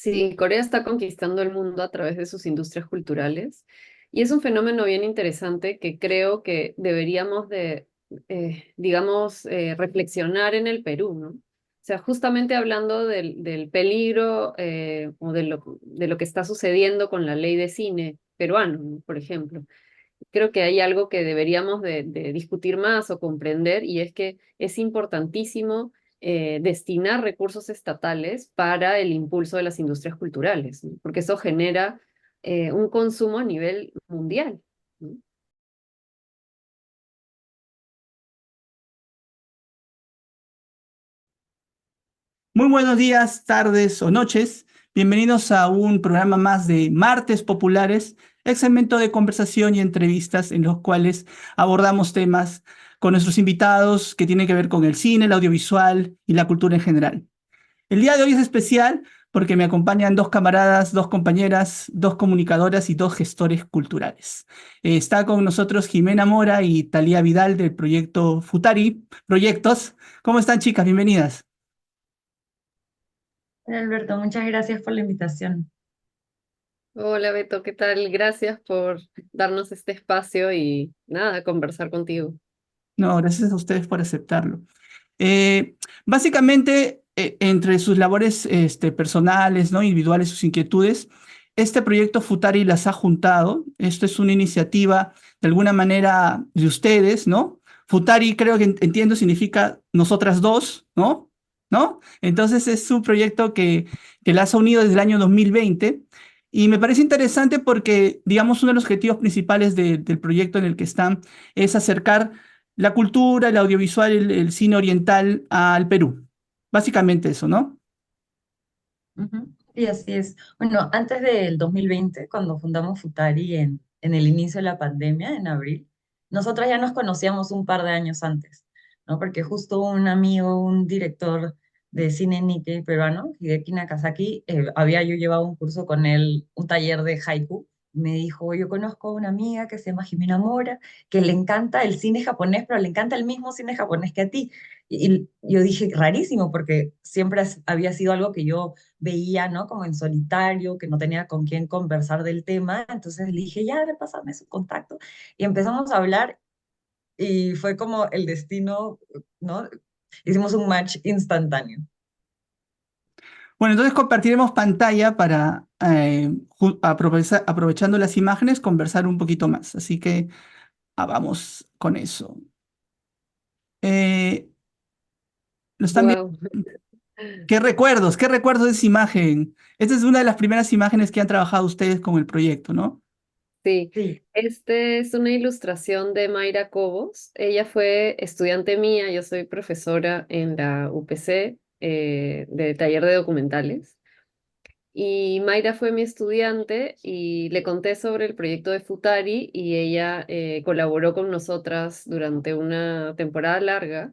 Sí, Corea está conquistando el mundo a través de sus industrias culturales y es un fenómeno bien interesante que creo que deberíamos de, digamos, reflexionar en el Perú, ¿no? O sea, justamente hablando del peligro o de lo que está sucediendo con la ley de cine peruano, ¿no? Por ejemplo. Creo que hay algo que deberíamos de discutir más o comprender y es que es importantísimo destinar recursos estatales para el impulso de las industrias culturales, ¿no? Porque eso genera un consumo a nivel mundial, ¿no? Muy buenos días, tardes o noches. Bienvenidos a un programa más de Martes Populares, el segmento de conversación y entrevistas en los cuales abordamos temas con nuestros invitados que tienen que ver con el cine, el audiovisual y la cultura en general. El día de hoy es especial porque me acompañan dos camaradas, dos compañeras, dos comunicadoras y dos gestores culturales. Está con nosotros Jimena Mora y Talía Vidal del proyecto Futari Proyectos. ¿Cómo están, chicas? Bienvenidas. Hola, Alberto, muchas gracias por la invitación. Hola Beto, ¿qué tal? Gracias por darnos este espacio y nada, conversar contigo. No, gracias a ustedes por aceptarlo. Eh, Básicamente, entre sus labores personales, ¿no? Individuales, sus inquietudes, este proyecto Futari las ha juntado. Esto es una iniciativa, de alguna manera, de ustedes, ¿no? Futari, creo que entiendo, significa nosotras dos, ¿no? ¿No? Entonces es un proyecto que las ha unido desde el año 2020 y me parece interesante porque, digamos, uno de los objetivos principales del proyecto en el que están es acercar la cultura, el audiovisual, el cine oriental al Perú. Básicamente eso, ¿no? Ujú. Y así es. Bueno, antes del 2020, cuando fundamos Futari en el inicio de la pandemia, en abril, nosotras ya nos conocíamos un par de años antes, ¿no? Porque justo un amigo, un director de cine Nikkei peruano, Hideki Nakazaki, había yo llevado un curso con él, un taller de haiku. Me dijo, yo conozco a una amiga que se llama Jimena Mora, que le encanta el cine japonés, pero le encanta el mismo cine japonés que a ti. Y yo dije, rarísimo, porque siempre había sido algo que yo veía, ¿no? Como en solitario, que no tenía con quién conversar del tema. Entonces le dije, ya, de pasarme su contacto. Y empezamos a hablar y fue como el destino, ¿no? Hicimos un match instantáneo. Bueno, entonces compartiremos pantalla para, aprovechando las imágenes, conversar un poquito más. Así que vamos con eso. Eh, ¿Lo están viendo? Wow. Qué recuerdos de esa imagen? Esta es una de las primeras imágenes que han trabajado ustedes con el proyecto, ¿no? Sí, Sí. este es una ilustración de Mayra Cobos. Ella fue estudiante mía, yo soy profesora en la UPC de taller de documentales. Y Mayra fue mi estudiante y le conté sobre el proyecto de Futari y ella colaboró con nosotras durante una temporada larga.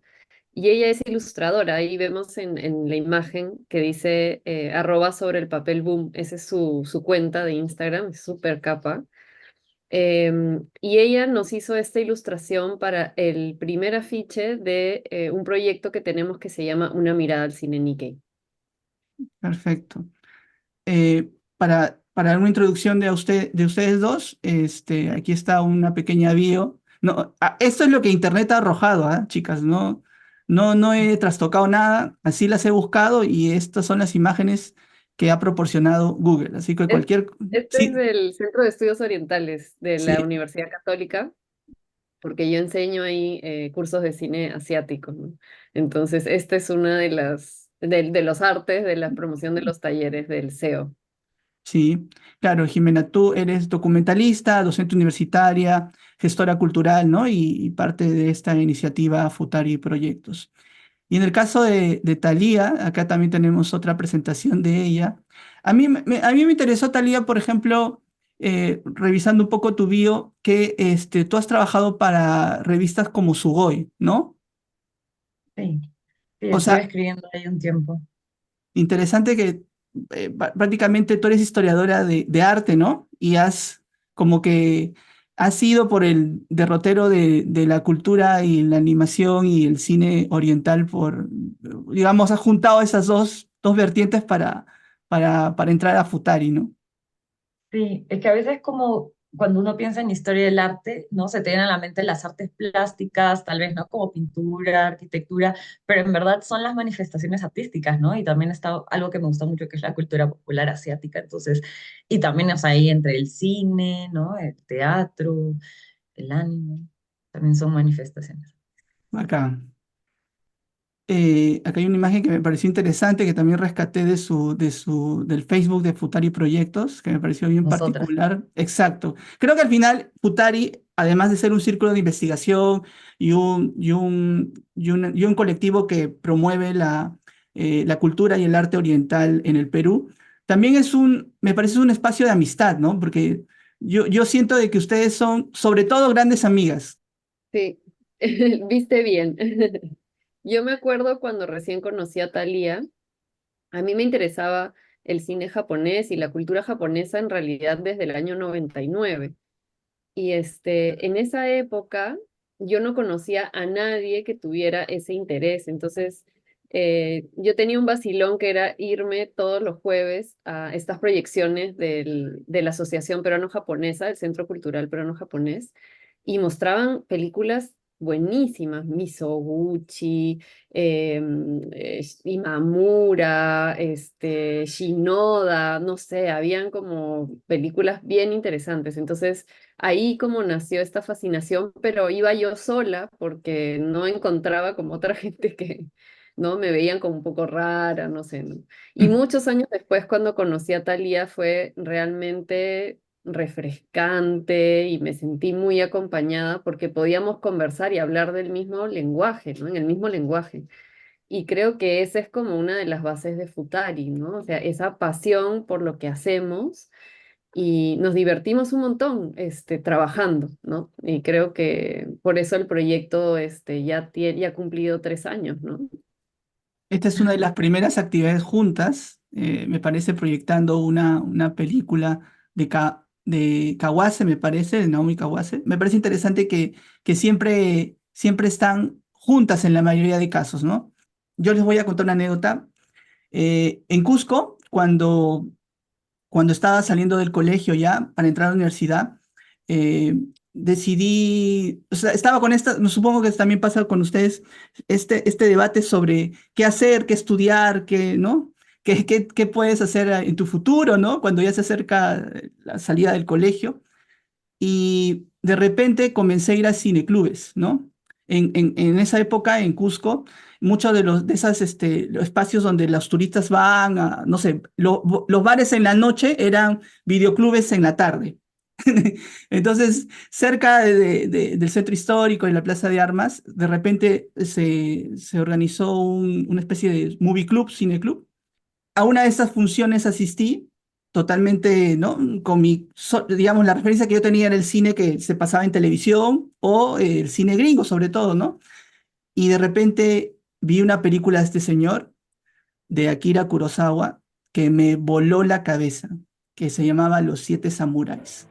Y ella es ilustradora, ahí vemos en la imagen que dice arroba sobre el papel boom, esa es su cuenta de Instagram, es súper capa. Y ella nos hizo esta ilustración para el primer afiche de un proyecto que tenemos que se llama Una mirada al cine Nikkei. Perfecto. Para una introducción de ustedes dos, aquí está una pequeña bio. No, esto es lo que Internet ha arrojado, chicas. No, no he trastocado nada, así las he buscado y estas son las imágenes que ha proporcionado Google. Así que Es- cualquier... Este es Sí, del Centro de Estudios Orientales de la sí, Universidad Católica, porque yo enseño ahí cursos de cine asiático, ¿no? Entonces, esta es una de de los artes de la promoción de los talleres del SEO. sí. Claro, Jimena, tú eres documentalista, docente universitaria, gestora cultural, ¿no? Y parte de esta iniciativa Futari Proyectos. Y en el caso de Thalía, acá también tenemos otra presentación de ella. A mí me interesó, Thalía, por ejemplo, revisando un poco tu bio, que tú has trabajado para revistas como Sugoi, ¿no? Sí, sí, O estuve sea, escribiendo ahí un tiempo. interesante que prácticamente tú eres historiadora de arte, ¿no? Y has como que has ido por el derrotero de la cultura y la animación y el cine oriental por, digamos, has juntado esas dos vertientes para entrar a Futari, ¿no? Sí, es que a veces como cuando uno piensa en historia del arte, ¿no? Se te vienen a la mente las artes plásticas, tal vez, ¿no? Como pintura, arquitectura, pero en verdad son las manifestaciones artísticas, ¿no? Y también está algo que me gusta mucho, que es la cultura popular asiática, entonces, y también, o sea, ahí entre el cine, ¿no? El teatro, el anime, también son manifestaciones. Acá. Acá hay una imagen que me pareció interesante, que también rescaté del Facebook de Futari Proyectos, que me pareció bien Nosotras. particular. Exacto. Creo que al final Futari, además de ser un círculo de investigación y un colectivo que promueve la cultura y el arte oriental en el Perú, también me parece un espacio de amistad, ¿no? Porque yo siento de que ustedes son, sobre todo, grandes amigas. Sí, viste bien. Yo me acuerdo cuando recién conocí a Thalía, a mí me interesaba el cine japonés y la cultura japonesa en realidad desde el año 99. Y en esa época yo no conocía a nadie que tuviera ese interés. Entonces, yo tenía un vacilón que era irme todos los jueves a estas proyecciones de la Asociación Peruano-Japonesa, el Centro Cultural Peruano-Japonés, y mostraban películas buenísimas, Misoguchi, Imamura, Shinoda, no sé, habían como películas bien interesantes. Entonces, ahí como nació esta fascinación, pero iba yo sola porque no encontraba como otra gente que, ¿no? Me veían como un poco rara, no sé, ¿no? Y muchos años después, cuando conocí a Thalía, fue realmente refrescante y me sentí muy acompañada porque podíamos conversar y hablar del mismo lenguaje, ¿no? En el mismo lenguaje. Y creo que esa es como una de las bases de Futari, ¿no? O sea, esa pasión por lo que hacemos y nos divertimos un montón, trabajando, ¿no? Y creo que por eso el proyecto, ya ha cumplido 3 años, ¿no? Esta es una de las primeras actividades juntas, me parece, proyectando una película de Kawase, me parece, de Naomi Kawase. Me parece interesante que siempre están juntas en la mayoría de casos, ¿no? Yo les voy a contar una anécdota. En Cusco, cuando estaba saliendo del colegio ya para entrar a la universidad, eh, decidí, o sea, estaba con esta, no, supongo que también pasa con ustedes, este debate sobre qué hacer, qué estudiar, qué, ¿no? ¿Qué puedes hacer en tu futuro, ¿no? Cuando ya se acerca la salida del colegio. Y de repente comencé a ir a cineclubes, ¿no? En esa época, en Cusco, muchos de esas los espacios donde los turistas van, no sé, los bares en la noche eran videoclubes en la tarde. Entonces, cerca del centro histórico y la Plaza de Armas, de repente se organizó una especie de movie club, cine club. A una de esas funciones asistí totalmente, ¿no? Digamos, la referencia que yo tenía era el cine que se pasaba en televisión o el cine gringo, sobre todo, ¿no? Y de repente vi una película de este señor, de Akira Kurosawa, que me voló la cabeza, que se llamaba Los Siete Samuráis.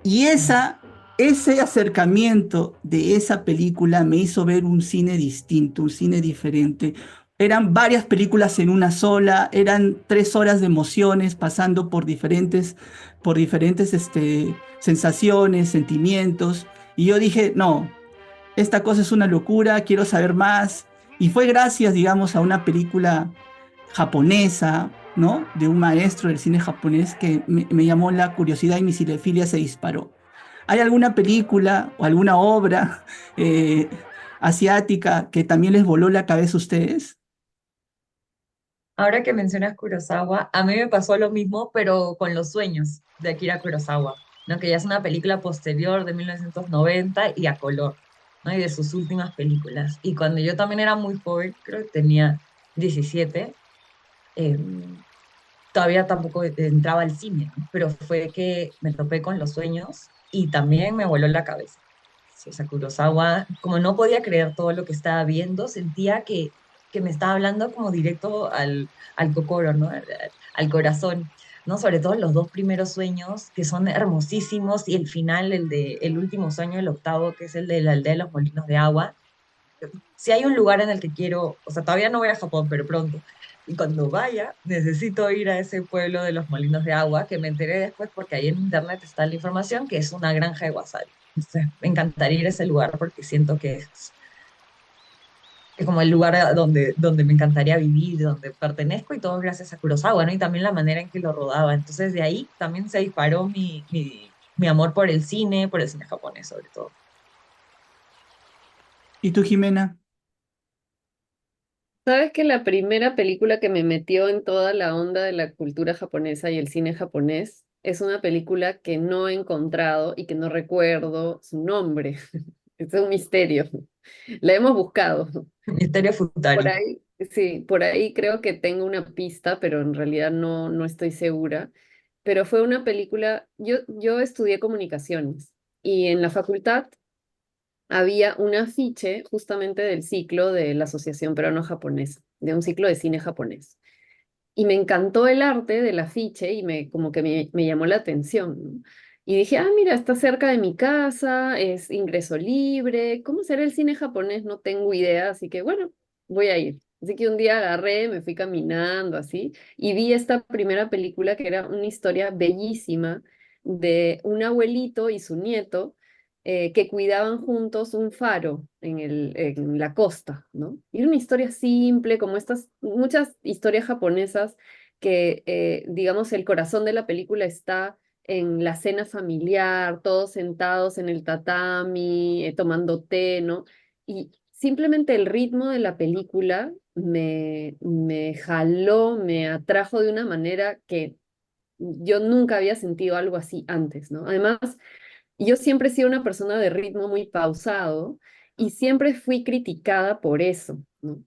Y ese acercamiento de esa película me hizo ver un cine distinto, un cine diferente. Eran varias películas en una sola, eran 3 horas de emociones pasando por diferentes sensaciones, sentimientos. Y yo dije, no, esta cosa es una locura, quiero saber más. Y fue gracias, digamos, a una película japonesa, ¿no? De un maestro del cine japonés que me llamó la curiosidad y mi cinefilia se disparó. ¿Hay alguna película o alguna obra eh, asiática que también les voló la cabeza a ustedes? Ahora que mencionas Kurosawa, a mí me pasó lo mismo, pero con Los sueños de Akira Kurosawa, ¿no? Que ya es una película posterior de 1990 y a color, ¿no? Y de sus últimas películas. Y cuando yo también era muy joven, creo que tenía 17, eh, todavía tampoco entraba al cine, ¿no? Pero fue que me topé con Los sueños y también me voló la cabeza. Sí, o sea, Kurosawa, como no podía creer todo lo que estaba viendo, sentía que me estaba hablando como directo al cocoro, ¿no? Al corazón, ¿no? Sobre todo los dos primeros sueños, que son hermosísimos, y el final, el último sueño, el octavo, que es el de la aldea de los molinos de agua. Si hay un lugar en el que quiero, o sea, todavía no voy a Japón, pero pronto, Y cuando vaya, necesito ir a ese pueblo de los molinos de agua, que me enteré después porque ahí en internet está la información, que es una granja de wasabi. Entonces, me encantaría ir a ese lugar porque siento que es como el lugar donde me encantaría vivir, donde pertenezco y todo gracias a Kurosawa, ¿no? Y también la manera en que lo rodaba. Entonces, de ahí también se disparó mi amor por el cine japonés sobre todo. ¿Y tú, Jimena? Sabes que la primera película que me metió en toda la onda de la cultura japonesa y el cine japonés es una película que no he encontrado y que no recuerdo su nombre. Es un misterio. La hemos buscado. Misterio Por Futari. ahí, sí, por ahí creo que tengo una pista, pero en realidad no estoy segura. Pero fue una película, yo estudié comunicaciones y en la facultad había un afiche justamente del ciclo de la Asociación Peruano-Japonesa, de un ciclo de cine japonés. Y me encantó el arte del afiche y como que me llamó la atención, ¿no? Y dije, ah, mira, está cerca de mi casa, es ingreso libre, ¿cómo será el cine japonés? No tengo idea, así que bueno, voy a ir. Así que un día agarré, me fui caminando así y vi esta primera película que era una historia bellísima de un abuelito y su nieto que cuidaban juntos un faro en la costa, ¿no? Y era una historia simple, como estas, muchas historias japonesas que, digamos, el corazón de la película está en la cena familiar, todos sentados en el tatami, tomando té, ¿no? Y simplemente el ritmo de la película me jaló, me atrajo de una manera que yo nunca había sentido algo así antes, ¿no? Además, yo siempre he sido una persona de ritmo muy pausado y siempre fui criticada por eso, ¿no?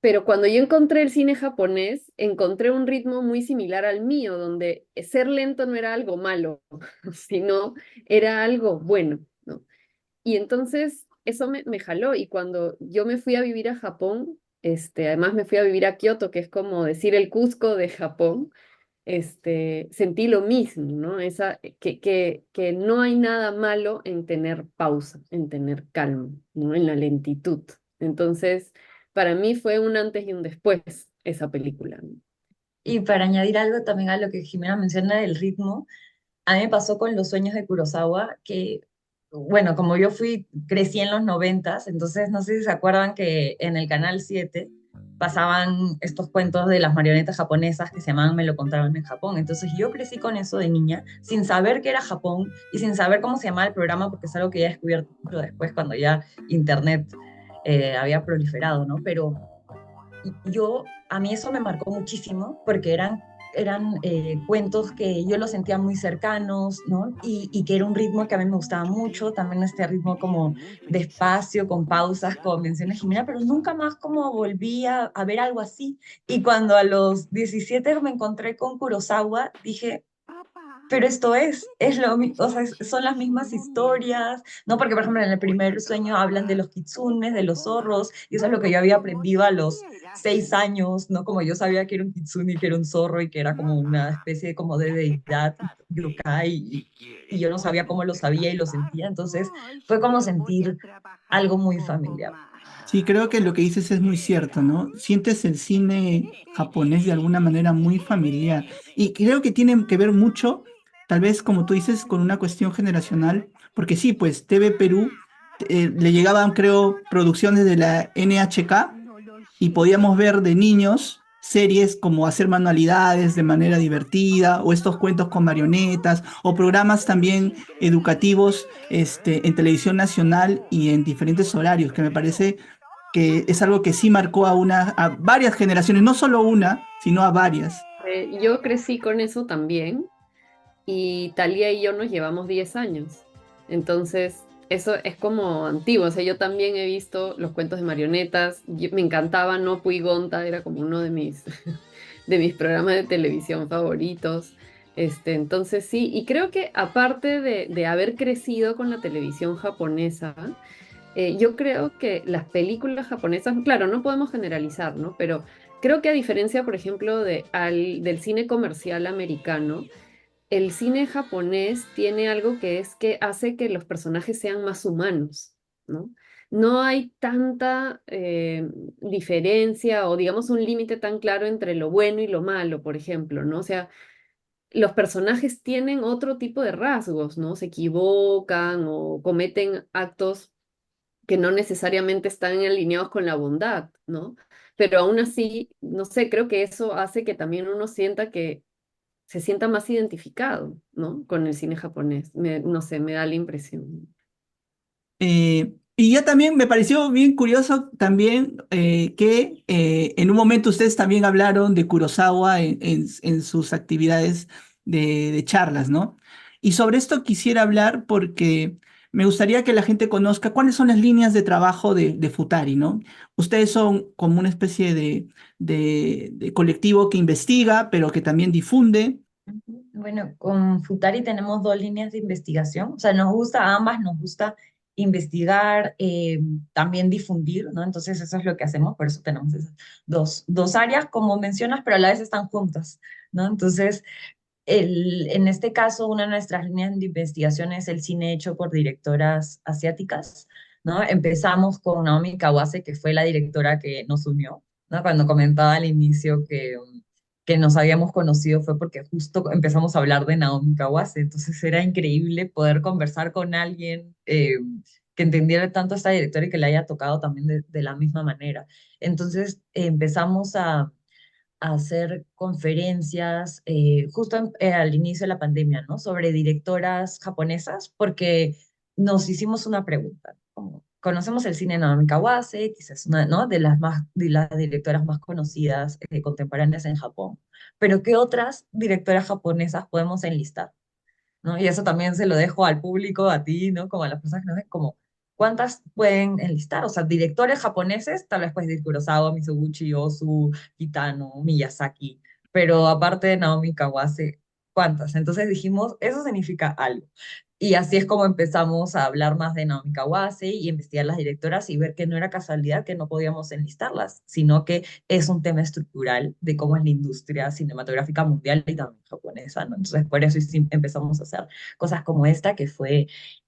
Pero cuando yo encontré el cine japonés, encontré un ritmo muy similar al mío, donde ser lento no era algo malo, sino era algo bueno, ¿no? Y entonces eso me jaló y cuando yo me fui a vivir a Japón, además me fui a vivir a Kioto, que es como decir el Cusco de Japón, sentí lo mismo, ¿no? Que no hay nada malo en tener pausa, en tener calma, ¿no? En la lentitud. Entonces, para mí fue un antes y un después esa película, ¿no? Y para añadir algo también a lo que Jimena menciona del ritmo, a mí me pasó con Los sueños de Kurosawa, que, bueno, como yo crecí en los noventas, entonces no sé si se acuerdan que en el Canal 7 pasaban estos cuentos de las marionetas japonesas que se llamaban Me lo contaron en Japón. Entonces yo crecí con eso de niña, sin saber que era Japón y sin saber cómo se llamaba el programa, porque es algo que ya he descubierto después cuando ya Internet había proliferado, ¿no? Pero a mí eso me marcó muchísimo porque eran cuentos que yo los sentía muy cercanos, ¿no? Y que era un ritmo que a mí me gustaba mucho, también este ritmo como despacio, con pausas, como menciona Jimena, pero nunca más como volví a ver algo así. Y cuando a los 17 me encontré con Kurosawa, dije, pero esto es o sea, son las mismas historias, ¿no? Porque, por ejemplo, en el primer sueño hablan de los kitsunes, de los zorros, y eso es lo que yo había aprendido a los 6 años, ¿no? Como yo sabía que era un kitsune, que era un zorro y que era como una especie de, como de deidad yokai, y yo no sabía cómo lo sabía y lo sentía, entonces fue como sentir algo muy familiar. Sí, creo que lo que dices es muy cierto, ¿no? Sientes el cine japonés de alguna manera muy familiar. Y creo que tiene que ver mucho, tal vez como tú dices, con una cuestión generacional, porque sí, pues TV Perú le llegaban, creo, producciones de la NHK y podíamos ver de niños series como hacer manualidades de manera divertida o estos cuentos con marionetas o programas también educativos en televisión nacional y en diferentes horarios, que me parece que es algo que sí marcó a varias generaciones, no solo una, sino a varias. Yo crecí con eso también y Talía y yo nos llevamos 10 años. Entonces, eso es como antiguo. O sea, yo también he visto los cuentos de marionetas. Me encantaba No Gonta, era como uno de de mis programas de televisión favoritos. Entonces sí, y creo que aparte de haber crecido con la televisión japonesa, yo creo que las películas japonesas, claro, no podemos generalizar, ¿no? Pero creo que a diferencia, por ejemplo, del cine comercial americano, el cine japonés tiene algo que es que hace que los personajes sean más humanos, ¿no? no hay tanta diferencia o digamos un límite tan claro entre lo bueno y lo malo, por ejemplo, ¿no? O sea, los personajes tienen otro tipo de rasgos, ¿no? Se equivocan o cometen actos que no necesariamente están alineados con la bondad, ¿no? Pero aún así, no sé, creo que eso hace que también uno sienta que se sienta más identificado, ¿no? Con el cine japonés. No sé, me da la impresión. Y ya también me pareció bien curioso también que en un momento ustedes también hablaron de Kurosawa en sus actividades de charlas, ¿no? Y sobre esto quisiera hablar porque me gustaría que la gente conozca cuáles son las líneas de trabajo de Futari, ¿no? Ustedes son como una especie de colectivo que investiga, pero que también difunde. Ujú. Bueno, con Futari tenemos dos líneas de investigación, o sea, nos gusta a ambas, nos gusta investigar, también difundir, ¿no? Entonces eso es lo que hacemos, por eso tenemos esas dos áreas, como mencionas, pero a la vez están juntas, ¿no? Entonces, en este caso, una de nuestras líneas de investigación es el cine hecho por directoras asiáticas, ¿no? Empezamos con Naomi Kawase, que fue la directora que nos unió, ¿no? Cuando comentaba al inicio que nos habíamos conocido fue porque justo empezamos a hablar de Naomi Kawase, entonces era increíble poder conversar con alguien que entendiera tanto a esta directora y que le haya tocado también de la misma manera. Entonces empezamos a hacer conferencias justo al inicio de la pandemia, ¿no? Sobre directoras japonesas, porque nos hicimos una pregunta, como, conocemos el cine de Naomi Kawase, quizás una, ¿no? De las directoras más conocidas contemporáneas en Japón, pero ¿qué otras directoras japonesas podemos enlistar? ¿No? Y eso también se lo dejo al público, a ti, ¿no? Como a las personas que nos ven, como, ¿cuántas pueden enlistar? O sea, directores japoneses, tal vez puedes decir Kurosawa, Mizoguchi, Ozu, Kitano, Miyazaki, pero aparte de Naomi Kawase, ¿cuántas? Entonces dijimos, eso significa algo. Y así es como empezamos a hablar más de Naomi Kawase y investigar las directoras y ver que no era casualidad que no podíamos enlistarlas, sino que es un tema estructural de cómo es la industria cinematográfica mundial y también japonesa, ¿no? Entonces, por eso sí empezamos a hacer cosas como esta,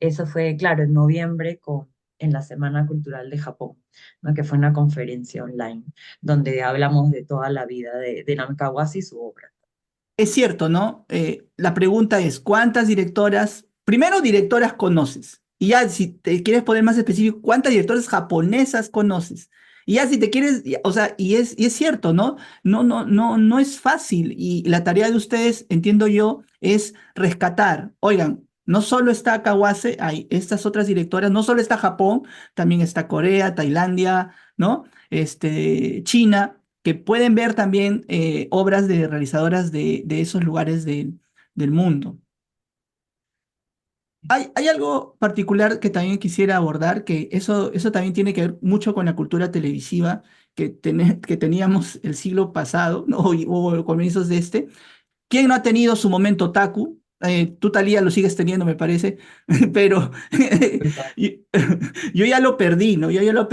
eso fue, claro, en noviembre en la Semana Cultural de Japón, ¿no? Que fue una conferencia online donde hablamos de toda la vida de Naomi Kawase y su obra. Es cierto, ¿no? La pregunta es, ¿cuántas directoras, primero directoras conoces? Y ya si te quieres poner más específico, ¿cuántas directoras japonesas conoces? Y ya si te quieres, o sea, y es cierto, ¿no? No es fácil. Y la tarea de ustedes, entiendo yo, es rescatar. Oigan, no solo está Kawase, hay estas otras directoras, no solo está Japón, también está Corea, Tailandia, ¿no? China que pueden ver también obras de realizadoras de esos lugares del mundo. Hay algo particular que también quisiera abordar, que eso también tiene que ver mucho con la cultura televisiva que teníamos el siglo pasado, ¿no? O comienzos de este. ¿Quién no ha tenido su momento otaku? Tú, Talía, lo sigues teniendo, me parece, pero yo, yo ya lo perdí, ¿no? Yo ya lo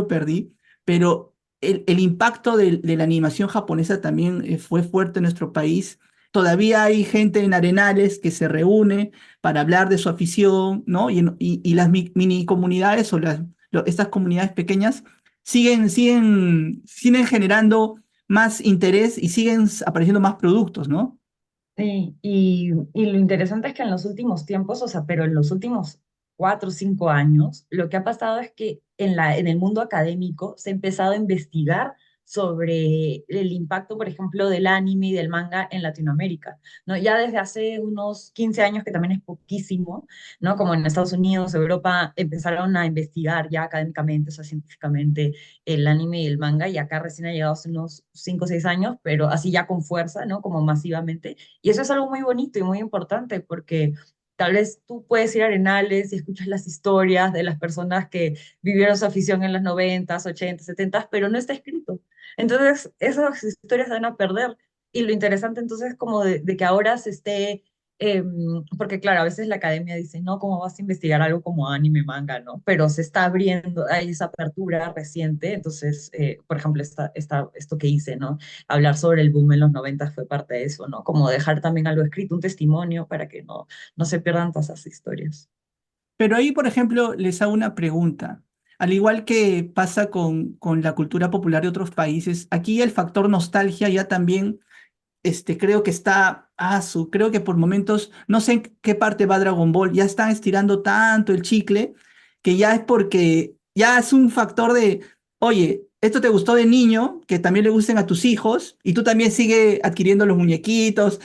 perdí, pero el impacto de la animación japonesa también fue fuerte en nuestro país. Todavía hay gente en Arenales que se reúne para hablar de su afición, ¿no? Y las mini comunidades o estas comunidades pequeñas siguen generando más interés y siguen apareciendo más productos, ¿no? Sí, y lo interesante es que en los últimos tiempos, o sea, pero en los últimos 4 o 5 años, lo que ha pasado es que en el mundo académico se ha empezado a investigar sobre el impacto, por ejemplo, del anime y del manga en Latinoamérica, ¿no? Ya desde hace unos 15 años, que también es poquísimo, ¿no? Como en Estados Unidos, Europa, empezaron a investigar ya académicamente, o sea, científicamente, el anime y el manga, y acá recién ha llegado hace unos 5 o 6 años, pero así ya con fuerza, ¿no? Como masivamente. Y eso es algo muy bonito y muy importante porque tal vez tú puedes ir a Arenales y escuchas las historias de las personas que vivieron su afición en los 90s, 80s, 70s, pero no está escrito. Entonces, esas historias se van a perder. Y lo interesante entonces es como de que ahora se esté, porque claro, a veces la academia dice, no, ¿cómo vas a investigar algo como anime, manga, no? Pero se está abriendo, hay esa apertura reciente, entonces, por ejemplo, esto que hice, ¿no? Hablar sobre el boom en los 90 fue parte de eso, ¿no? Como dejar también algo escrito, un testimonio para que no se pierdan todas esas historias. Pero ahí, por ejemplo, les hago una pregunta. al igual que pasa con la cultura popular de otros países, aquí el factor nostalgia ya también creo que está, creo que por momentos, no sé en qué parte va Dragon Ball, ya están estirando tanto el chicle que ya es porque ya es un factor de, oye, esto te gustó de niño, que también le gusten a tus hijos, y tú también sigue adquiriendo los muñequitos,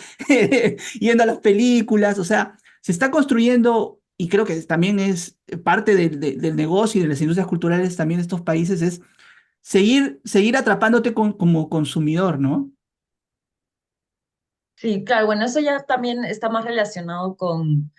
yendo a las películas, o sea, se está construyendo, y creo que también es parte del negocio y de las industrias culturales también de estos países, es seguir atrapándote como consumidor, ¿no? Sí, claro, bueno, eso ya también está más relacionado con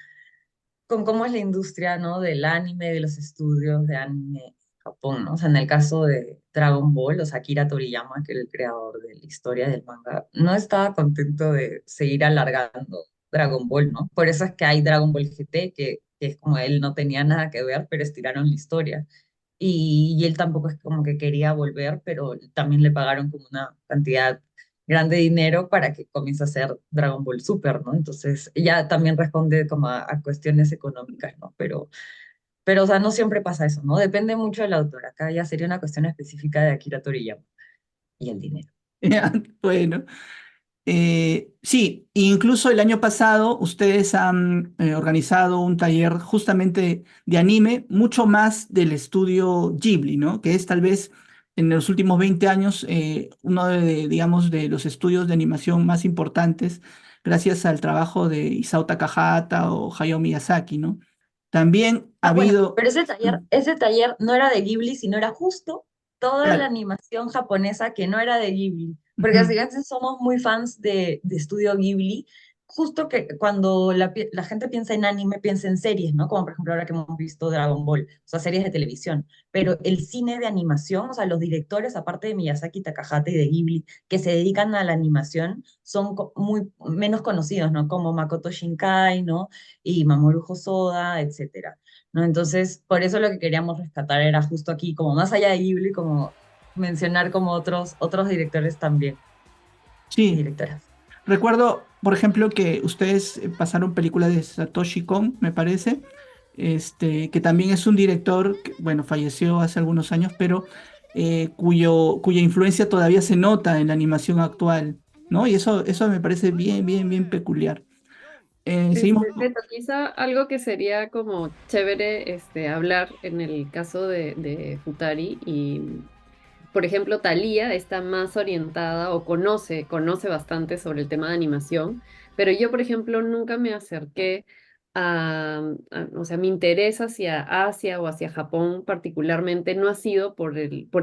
cómo es la industria, ¿no? Del anime, de los estudios de anime en Japón, ¿no? O sea, en el caso de Dragon Ball, o sea, Akira Toriyama, que era el creador de la historia del manga, no estaba contento de seguir alargando Dragon Ball, ¿no? Por eso es que hay Dragon Ball GT, que es como él no tenía nada que ver, pero estiraron la historia. Y él tampoco es como que quería volver, pero también le pagaron como una cantidad grande de dinero para que comience a hacer Dragon Ball Super, ¿no? Entonces, ya también responde como a cuestiones económicas, ¿no? O sea, no siempre pasa eso, ¿no? Depende mucho del autor. Acá ya sería una cuestión específica de Akira Toriyama y el dinero. Bueno. Sí, incluso el año pasado ustedes han organizado un taller justamente de anime, mucho más del estudio Ghibli, ¿no? Que es tal vez en los últimos 20 años uno digamos, de los estudios de animación más importantes, gracias al trabajo de Isao Takahata o Hayao Miyazaki, ¿no? También ha Ah, bueno, habido... pero ese taller no era de Ghibli, sino era justo toda la Claro, animación japonesa que no era de Ghibli. Porque así ujú. veces somos muy fans de Estudio Ghibli, justo que cuando la gente piensa en anime, piensa en series, ¿no? Como por ejemplo ahora que hemos visto Dragon Ball, o sea, series de televisión. Pero el cine de animación, o sea, los directores, aparte de Miyazaki, Takahata y de Ghibli, que se dedican a la animación, son muy menos conocidos, ¿no? Como Makoto Shinkai, ¿no? Y Mamoru Hosoda, etcétera. ¿No? Entonces, por eso lo que queríamos rescatar era justo aquí, como más allá de Ghibli, como mencionar como otros directores también, y Sí, directoras. recuerdo, por ejemplo, que ustedes pasaron películas de Satoshi Kon, me parece, que también es un director que, bueno, falleció hace algunos años, pero cuya influencia todavía se nota en la animación actual, ¿no? Y eso me parece bien, bien, bien peculiar. Seguimos. Beto, quizá algo que sería como chévere hablar en el caso de Futari y, por ejemplo, Thalía está más orientada o conoce bastante sobre el tema de animación, pero yo, por ejemplo, nunca me acerqué o sea, mi interés hacia Asia o hacia Japón particularmente no ha sido por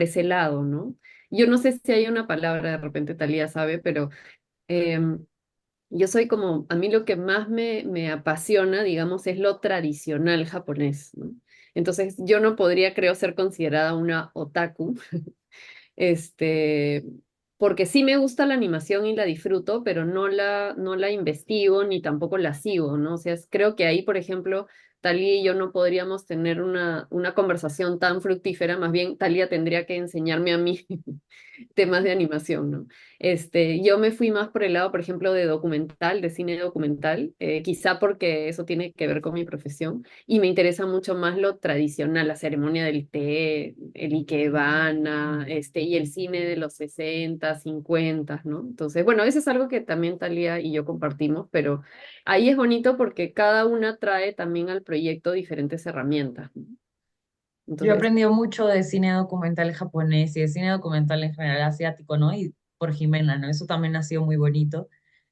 ese lado, ¿no? Yo no sé si hay una palabra, de repente Thalía sabe, pero em, yo soy como, a mí lo que más me apasiona, digamos, es lo tradicional japonés, ¿no? Entonces, yo no podría, creo, ser considerada una otaku, este, porque sí me gusta la animación y la disfruto, pero no la investigo ni tampoco la sigo, ¿no? O sea, creo que ahí, por ejemplo, Talía y yo no podríamos tener una conversación tan fructífera, más bien Talía tendría que enseñarme a mí temas de animación, ¿no? Yo me fui más por el lado, por ejemplo, de documental, de cine documental, quizá porque eso tiene que ver con mi profesión, y me interesa mucho más lo tradicional, la ceremonia del té, el ikebana, y el cine de los 60, 50, ¿no? Entonces, bueno, eso es algo que también Talía y yo compartimos, pero ahí es bonito porque cada una trae también al proyecto diferentes herramientas, ¿no? Yo he Entonces, aprendido mucho de cine documental japonés y de cine documental en general asiático, ¿no? Y por Jimena, ¿no? Eso también ha sido muy bonito.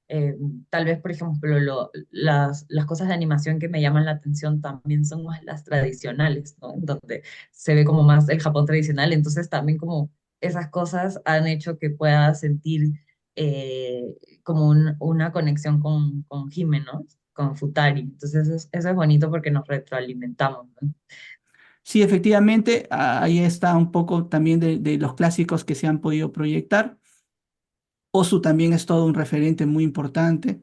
Eh, Tal vez, por ejemplo, las cosas de animación que me llaman la atención también son más las tradicionales, ¿no? En donde se ve como más el Japón tradicional. Entonces también como esas cosas han hecho que pueda sentir eh, como una conexión con Hime, ¿no? Con Futari. Entonces eso es bonito porque nos retroalimentamos, ¿no? Sí, efectivamente, ahí está un poco también de los clásicos que se han podido proyectar. Osu también es todo un referente muy importante.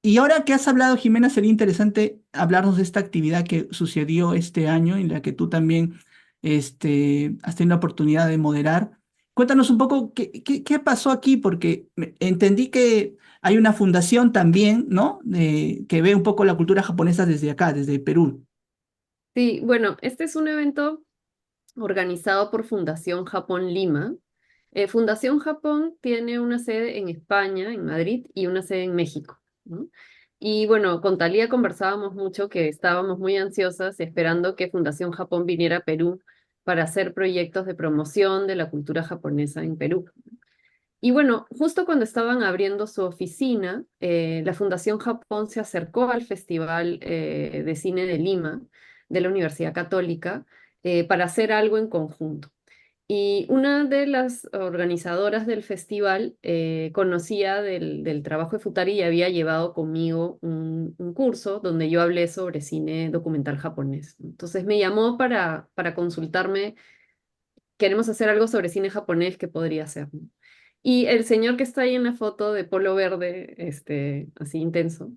Y ahora que has hablado, Jimena, sería interesante hablarnos de esta actividad que sucedió este año, en la que tú también has tenido la oportunidad de moderar. Cuéntanos un poco qué pasó aquí, porque entendí que hay una fundación también, ¿no? Que ve un poco la cultura japonesa desde acá, desde Perú. Sí, bueno, este es un evento organizado por Fundación Japón Lima. Fundación Japón tiene una sede en España, en Madrid, y una sede en México, ¿no? Y bueno, con Talía conversábamos mucho que estábamos muy ansiosas esperando que Fundación Japón viniera a Perú para hacer proyectos de promoción de la cultura japonesa en Perú. Y bueno, justo cuando estaban abriendo su oficina, la Fundación Japón se acercó al Festival de Cine de Lima, de la Universidad Católica, para hacer algo en conjunto. Y una de las organizadoras del festival conocía del trabajo de Futari y había llevado conmigo un curso donde yo hablé sobre cine documental japonés. Entonces me llamó para consultarme, queremos hacer algo sobre cine japonés, ¿qué podría ser? ¿No? Y el señor que está ahí en la foto de polo verde, así intenso,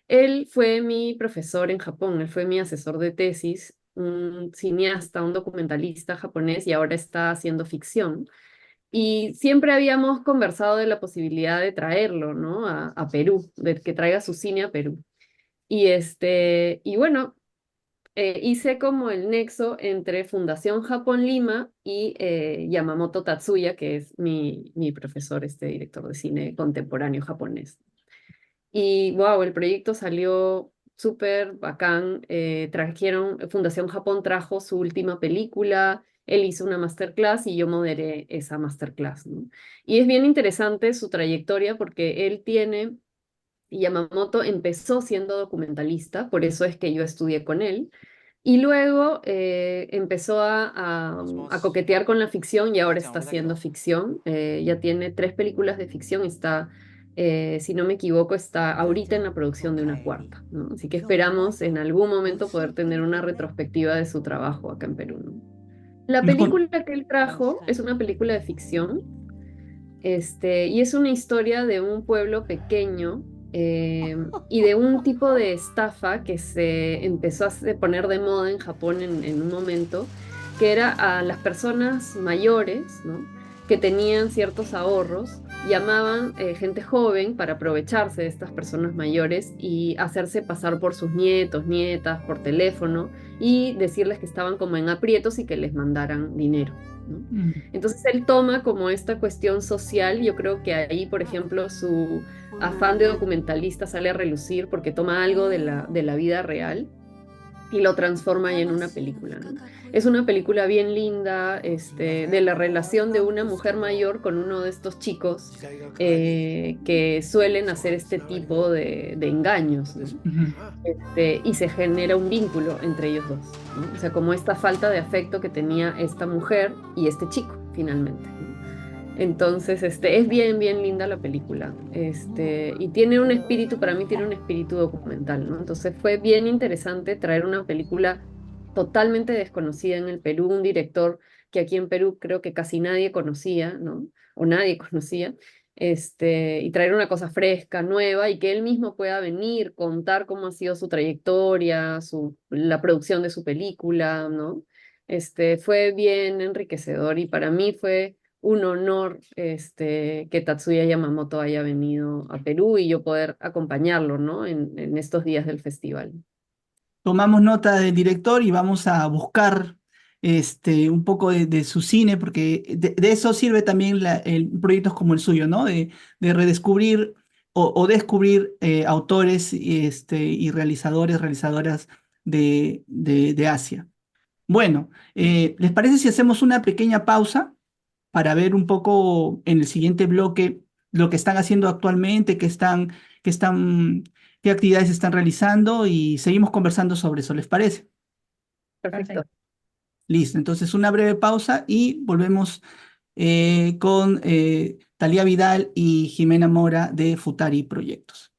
él fue mi profesor en Japón, él fue mi asesor de tesis, un cineasta, un documentalista japonés y ahora está haciendo ficción. Y siempre habíamos conversado de la posibilidad de traerlo, ¿no? A Perú, de que traiga su cine a Perú. Y bueno, hice como el nexo entre Fundación Japón Lima y Yamamoto Tatsuya, que es mi profesor, director de cine contemporáneo japonés. Y wow, el proyecto salió súper bacán. Fundación Japón trajo su última película, él hizo una masterclass y yo moderé esa masterclass, ¿no? Y es bien interesante su trayectoria porque Yamamoto empezó siendo documentalista, por eso es que yo estudié con él. Y luego empezó a coquetear con la ficción y ahora está haciendo ficción. Ya tiene 3 películas de ficción. Si no me equivoco, está ahorita en la producción de una cuarta, ¿no? Así que esperamos en algún momento poder tener una retrospectiva de su trabajo acá en Perú, ¿no? La Nos con- película que él trajo es una película de ficción y es una historia de un pueblo pequeño y de un tipo de estafa que se empezó poner de moda en Japón en un momento, que era a las personas mayores, ¿no? Que tenían ciertos ahorros, llamaban gente joven para aprovecharse de estas personas mayores y hacerse pasar por sus nietos, nietas, por teléfono y decirles que estaban como en aprietos y que les mandaran dinero, ¿no? mm, Entonces él toma como esta cuestión social, yo creo que ahí, por ejemplo, su afán de documentalista sale a relucir porque toma algo de la vida real y lo transforma ya en una película, ¿no? Es una película bien linda, de la relación de una mujer mayor con uno de estos chicos que suelen hacer este tipo de engaños, ¿no? ujú. Y se genera un vínculo entre ellos dos, ¿no? O sea, como esta falta de afecto que tenía esta mujer y este chico, finalmente, ¿no? Entonces, es bien, bien linda la película. Y tiene un espíritu, para mí tiene un espíritu documental, ¿no? Entonces fue bien interesante traer una película totalmente desconocida en el Perú, un director que aquí en Perú creo que casi nadie conocía, ¿no? O nadie conocía. Y traer una cosa fresca, nueva, y que él mismo pueda venir, contar cómo ha sido su trayectoria, la producción de su película, ¿no? Fue bien enriquecedor y para mí fue un honor que Tatsuya Yamamoto haya venido a Perú y yo poder acompañarlo, ¿no? En estos días del festival. Tomamos nota del director y vamos a buscar un poco de su cine, porque de eso sirve también proyectos como el suyo, ¿no? De redescubrir o descubrir autores y realizadores, realizadoras de Asia. Bueno, ¿les parece si hacemos una pequeña pausa para ver un poco en el siguiente bloque lo que están haciendo actualmente, qué están, qué actividades están realizando y seguimos conversando sobre eso? ¿Les parece? Perfecto. Perfecto. Listo, entonces una breve pausa y volvemos con Talía Vidal y Jimena Mora de Futari Proyectos.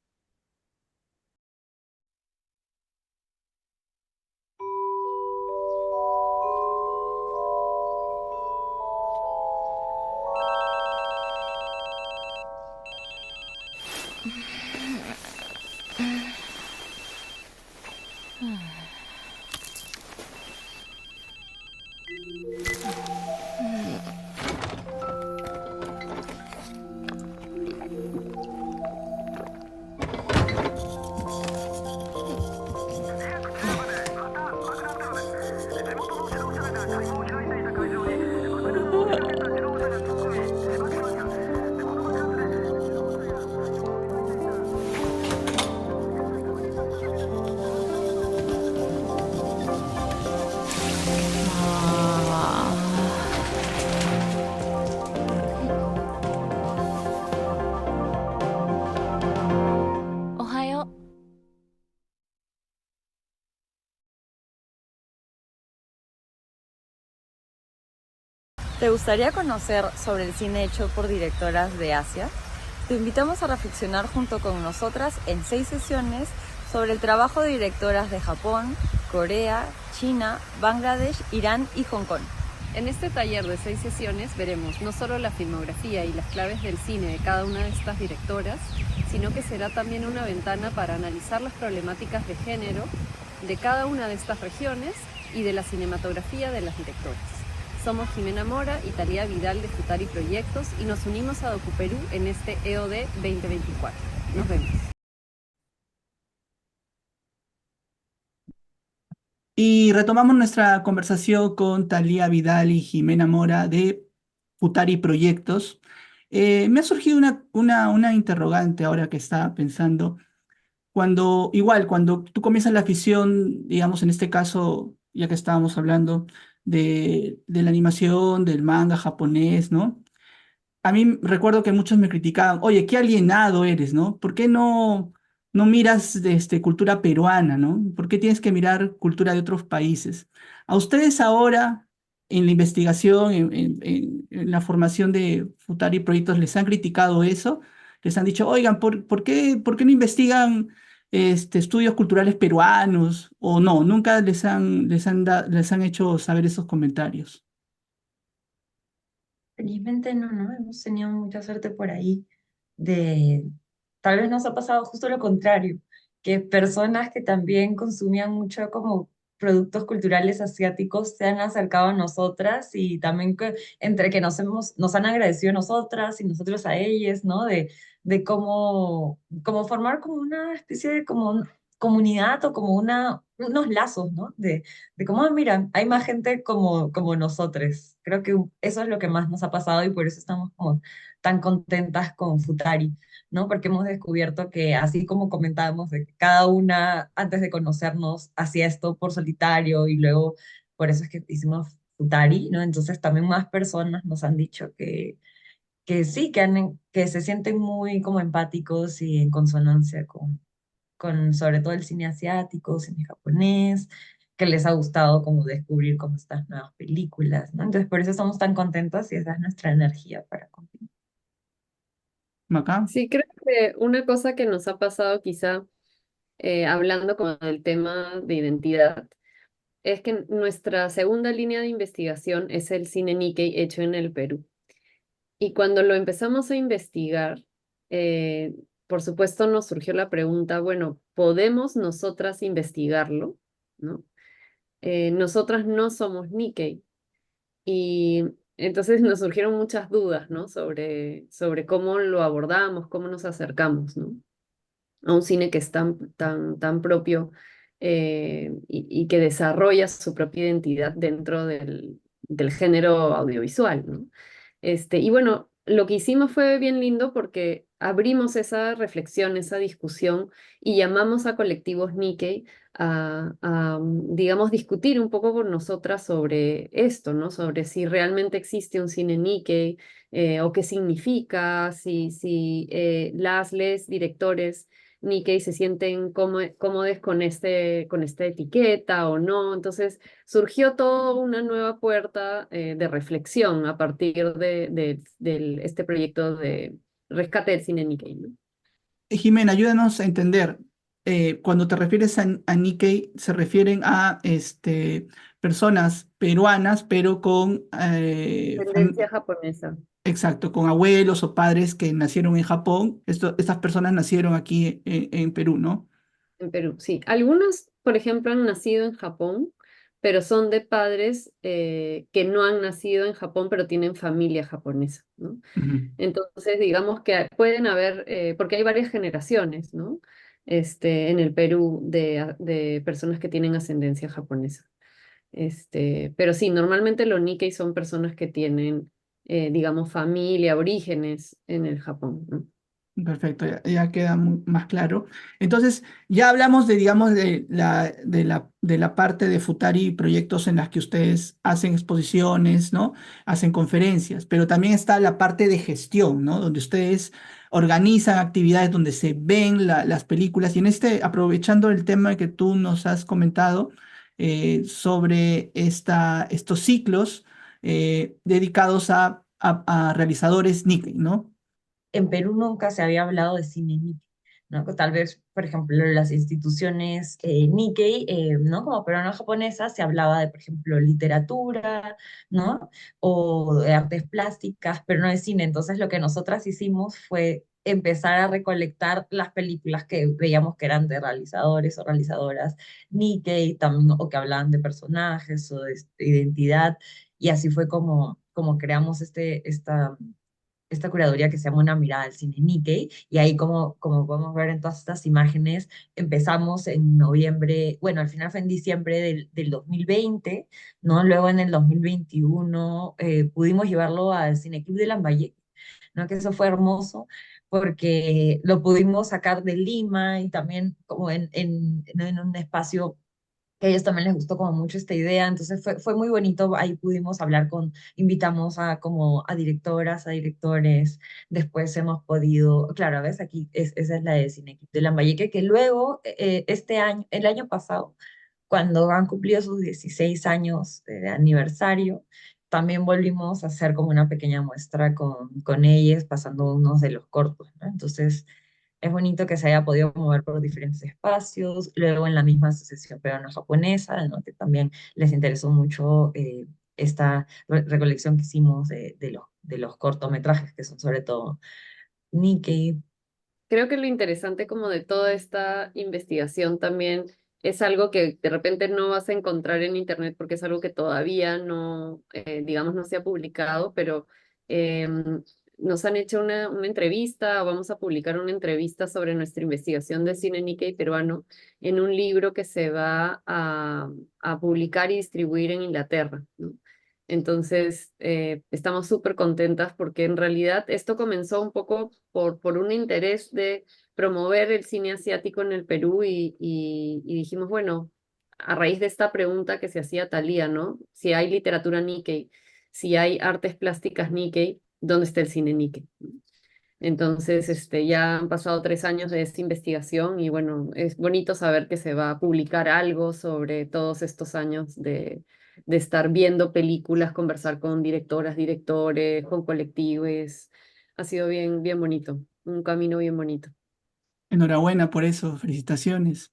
¿Te gustaría conocer sobre el cine hecho por directoras de Asia? Te invitamos a reflexionar junto con nosotras en 6 sesiones sobre el trabajo de directoras de Japón, Corea, China, Bangladesh, Irán y Hong Kong. En este taller de 6 sesiones veremos no solo la filmografía y las claves del cine de cada una de estas directoras, sino que será también una ventana para analizar las problemáticas de género de cada una de estas regiones y de la cinematografía de las directoras. Somos Jimena Mora y Thalía Vidal de Futari Proyectos y nos unimos a DocuPerú en este EOD 2024. Nos vemos. Y retomamos nuestra conversación con Thalía Vidal y Jimena Mora de Futari Proyectos. Me ha surgido una interrogante ahora que estaba pensando. Cuando tú comienzas la afición, digamos, en este caso, ya que estábamos hablando de la animación, del manga japonés, ¿no? A mí recuerdo que muchos me criticaban, oye, qué alienado eres, ¿no? ¿Por qué no miras cultura peruana, ¿no? ¿Por qué tienes que mirar cultura de otros países? A ustedes ahora, en la investigación, en la formación de Futari Proyectos, ¿les han criticado eso? ¿Les han dicho, oigan, ¿por qué no investigan estudios culturales peruanos? O no, nunca les han hecho saber esos comentarios. Felizmente no hemos tenido mucha suerte por ahí de, tal vez nos ha pasado justo lo contrario, que personas que también consumían mucho como productos culturales asiáticos se han acercado a nosotras y también que, entre que nos han agradecido a nosotras y nosotros a ellas, ¿no? De cómo formar como una especie de como comunidad o como unos lazos, ¿no? De cómo, "Ah, mira, hay más gente como nosotros". Creo que eso es lo que más nos ha pasado y por eso estamos como tan contentas con Futari, ¿no? Porque hemos descubierto que así como comentábamos, de que cada una antes de conocernos hacía esto por solitario y luego por eso es que hicimos Futari, ¿no? Entonces también más personas nos han dicho que sí, que se sienten muy como empáticos y en consonancia con sobre todo el cine asiático, cine japonés, que les ha gustado como descubrir como estas nuevas películas, ¿no? Entonces por eso estamos tan contentos y esa es nuestra energía para continuar. ¿Acá? Sí, creo que una cosa que nos ha pasado quizá hablando con el tema de identidad es que nuestra segunda línea de investigación es el cine Nikkei hecho en el Perú. Y cuando lo empezamos a investigar, eh, por supuesto nos surgió la pregunta, bueno, ¿podemos nosotras investigarlo? ¿No? Nosotras no somos Nikkei. Y entonces nos surgieron muchas dudas, ¿no? Sobre cómo lo abordamos, cómo nos acercamos, ¿no? A un cine que es tan propio y que desarrolla su propia identidad dentro del género audiovisual, ¿no? Y bueno, lo que hicimos fue bien lindo porque abrimos esa reflexión, esa discusión y llamamos a colectivos Nikkei digamos, discutir un poco con nosotras sobre esto, ¿no? Sobre si realmente existe un cine Nikkei o qué significa, si les directores Nikkei se sienten cómodos con esta etiqueta o no. Entonces surgió toda una nueva puerta de reflexión a partir de este proyecto de rescate del cine Nikkei, ¿no? Jimena, ayúdanos a entender. Cuando te refieres a Nikkei, se refieren a personas peruanas, pero con, Tendencia japonesa exacto, con abuelos o padres que nacieron en Japón. Estas personas nacieron aquí en Perú, ¿no? en Perú, sí. Algunos, por ejemplo, han nacido en Japón, pero son de padres que no han nacido en Japón, pero tienen familia japonesa, ¿no? Ujú. Entonces, digamos que pueden haber, porque hay varias generaciones, ¿no? En el Perú de personas que tienen ascendencia japonesa. Pero sí, normalmente los Nikkei son personas que tienen, digamos, familia, orígenes en el Japón, ¿no? Perfecto, ya queda más claro. Entonces, ya hablamos de, digamos, de la parte de Futari y proyectos en las que ustedes hacen exposiciones, ¿no? Hacen conferencias, pero también está la parte de gestión, ¿no? Donde ustedes organizan actividades donde se ven las películas. Y aprovechando el tema que tú nos has comentado sobre estos ciclos. dedicados a realizadores Nikkei, ¿no? En Perú nunca se había hablado de cine Nikkei, ¿no? Tal vez, por ejemplo, las instituciones Nikkei, ¿no? Como peruano-japonesa, se hablaba de, por ejemplo, literatura, ¿no? O de artes plásticas, pero no de cine. Entonces, lo que nosotras hicimos fue empezar a recolectar las películas que veíamos que eran de realizadores o realizadoras Nikkei, también, o que hablaban de personajes o de identidad, y así fue como creamos esta curaduría que se llama Una mirada al cine Nikkei, y ahí como podemos ver en todas estas imágenes, empezamos en noviembre, bueno, al final fue en diciembre del 2020, ¿no? Luego en el 2021 pudimos llevarlo al Cineclub de Lambayeque, ¿no? Que eso fue hermoso porque lo pudimos sacar de Lima y también como en un espacio que a ellos también les gustó como mucho esta idea, entonces fue muy bonito, ahí pudimos hablar invitamos a como a directoras, a directores, después hemos podido, claro, ves, aquí esa es la de Cinequip de Lambayeque, que luego, este año, el año pasado, cuando han cumplido sus 16 años de aniversario, también volvimos a hacer como una pequeña muestra con ellos, pasando unos de los cortos, ¿no? Entonces, es bonito que se haya podido mover por diferentes espacios, luego en la misma asociación peruano-japonesa, ¿no? Que también les interesó mucho esta recolección que hicimos de los cortometrajes, que son sobre todo Nikkei. Creo que lo interesante como de toda esta investigación también es algo que de repente no vas a encontrar en internet porque es algo que todavía no, digamos, no se ha publicado, pero nos han hecho una entrevista, o vamos a publicar una entrevista sobre nuestra investigación de cine Nikkei peruano en un libro que se va a publicar y distribuir en Inglaterra, ¿no? Entonces, estamos súper contentas porque en realidad esto comenzó un poco por un interés de promover el cine asiático en el Perú y dijimos, bueno, a raíz de esta pregunta que se hacía Thalía, ¿no? Si hay literatura Nikkei, si hay artes plásticas Nikkei, ¿dónde está el cine Nikkei? Entonces, ya han pasado 3 años de esta investigación y bueno, es bonito saber que se va a publicar algo sobre todos estos años de estar viendo películas, conversar con directoras, directores, con colectivos. Ha sido bien, bien bonito, un camino bien bonito. Enhorabuena por eso, felicitaciones.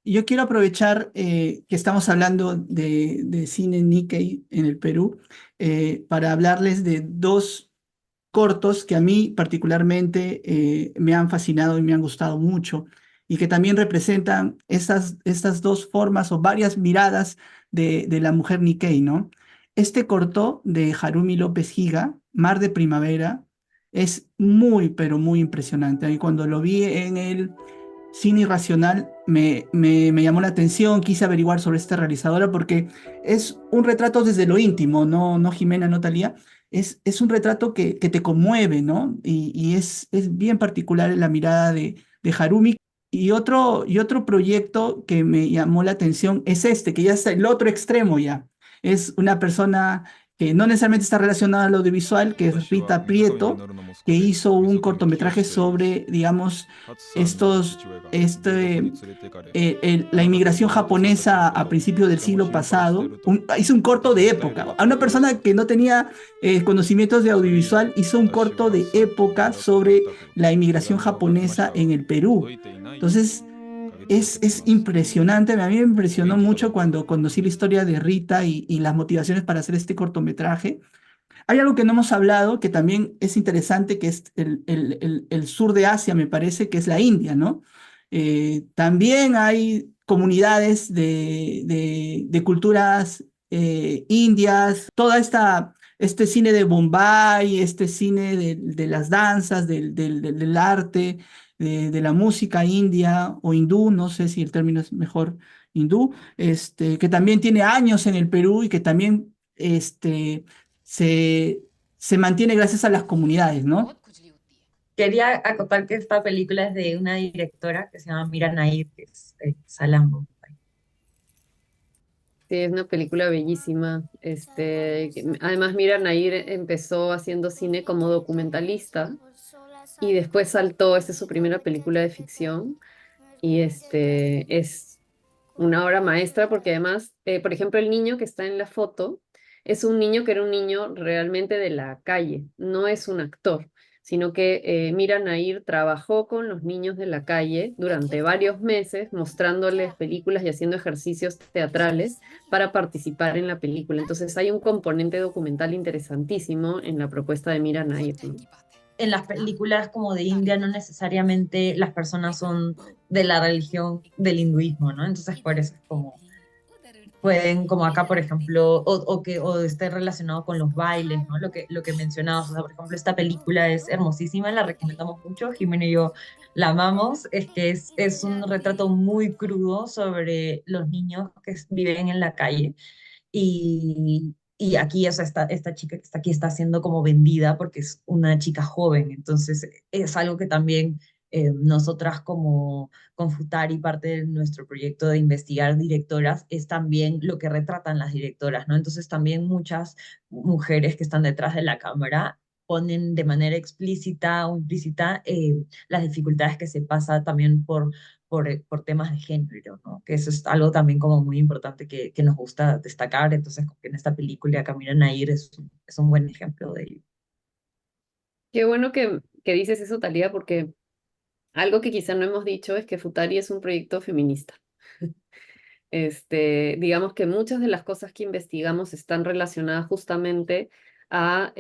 Y yo quiero aprovechar que estamos hablando de cine Nikkei en el Perú para hablarles de dos cortos que a mí particularmente me han fascinado y me han gustado mucho y que también representan estas dos formas o varias miradas de la mujer Nikkei, ¿no? Este corto de Harumi López Higa, Mar de Primavera, es muy, pero muy impresionante. Y cuando lo vi en el Cine Irracional me llamó la atención, quise averiguar sobre esta realizadora porque es un retrato desde lo íntimo, no Jimena, no Thalía, es un retrato que te conmueve, ¿no? Y es bien particular en la mirada de Harumi. Y otro proyecto que me llamó la atención es este, que ya está el otro extremo ya. Es una persona que no necesariamente está relacionada al audiovisual, que es Rita Prieto, que hizo un cortometraje sobre, digamos, estos, este, la inmigración japonesa a principios del siglo pasado. Hizo un corto de época. A una persona que no tenía conocimientos de audiovisual hizo un corto de época sobre la inmigración japonesa en el Perú. Entonces, es impresionante. A mí me impresionó mucho cuando conocí la historia de Rita y las motivaciones para hacer este cortometraje. Hay algo que no hemos hablado, que también es interesante, que es el sur de Asia, me parece, que es la India, ¿no? También hay comunidades de culturas indias, este cine de Bombay, este cine de las danzas, del arte, de la música india o hindú, no sé si el término es mejor hindú, que también tiene años en el Perú y que también se, se mantiene gracias a las comunidades, ¿no? Quería acotar que esta película es de una directora que se llama Mira Nair, que es Salam. Sí, es una película bellísima. Además, Mira Nair empezó haciendo cine como documentalista y después saltó, esta es su primera película de ficción y es una obra maestra porque además, por ejemplo, el niño que está en la foto es un niño que era un niño realmente de la calle, no es un actor, sino que Mira Nair trabajó con los niños de la calle durante varios meses, mostrándoles películas y haciendo ejercicios teatrales para participar en la película. Entonces hay un componente documental interesantísimo en la propuesta de Mira Nair, ¿no? En las películas como de India no necesariamente las personas son de la religión del hinduismo, ¿no? Entonces por eso es como pueden, como acá, por ejemplo, o esté relacionado con los bailes, ¿no? Lo que mencionabas, o sea, por ejemplo, esta película es hermosísima, la recomendamos mucho, Jimena y yo la amamos, es que es un retrato muy crudo sobre los niños que viven en la calle y aquí, o sea, esta chica que está aquí está siendo como vendida porque es una chica joven, entonces es algo que también nosotras como Confutar y parte de nuestro proyecto de investigar directoras es también lo que retratan las directoras, ¿no? Entonces también muchas mujeres que están detrás de la cámara ponen de manera explícita o implícita las dificultades que se pasa también por temas de género, ¿no? Que eso es algo también como muy importante que nos gusta destacar. Entonces, como que en esta película Camila Nair es un buen ejemplo de ello. Qué bueno que dices eso, Talía, porque algo que quizá no hemos dicho es que Futari es un proyecto feminista. Digamos que muchas de las cosas que investigamos están relacionadas justamente a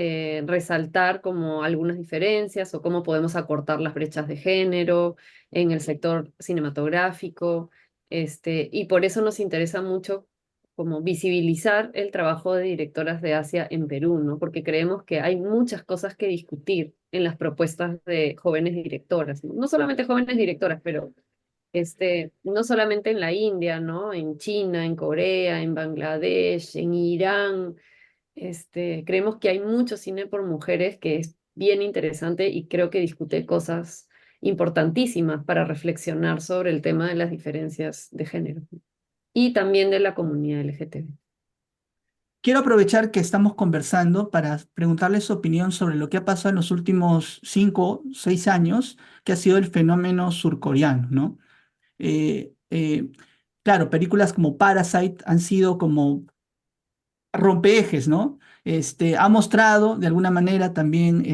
resaltar como algunas diferencias o cómo podemos acortar las brechas de género en el sector cinematográfico, y por eso nos interesa mucho como visibilizar el trabajo de directoras de Asia en Perú, ¿no? Porque creemos que hay muchas cosas que discutir en las propuestas de jóvenes directoras, ¿no? No solamente jóvenes directoras, pero no solamente en la India, ¿no? En China, en Corea, en Bangladesh, en Irán. Creemos que hay mucho cine por mujeres que es bien interesante y creo que discute cosas importantísimas para reflexionar sobre el tema de las diferencias de género y también de la comunidad LGTB. Quiero aprovechar que estamos conversando para preguntarle su opinión sobre lo que ha pasado en los últimos 5 o 6 años, que ha sido el fenómeno surcoreano, ¿no? Eh, eh, claro, películas como Parasite han sido como rompeejes, ¿no? Ha mostrado de alguna manera también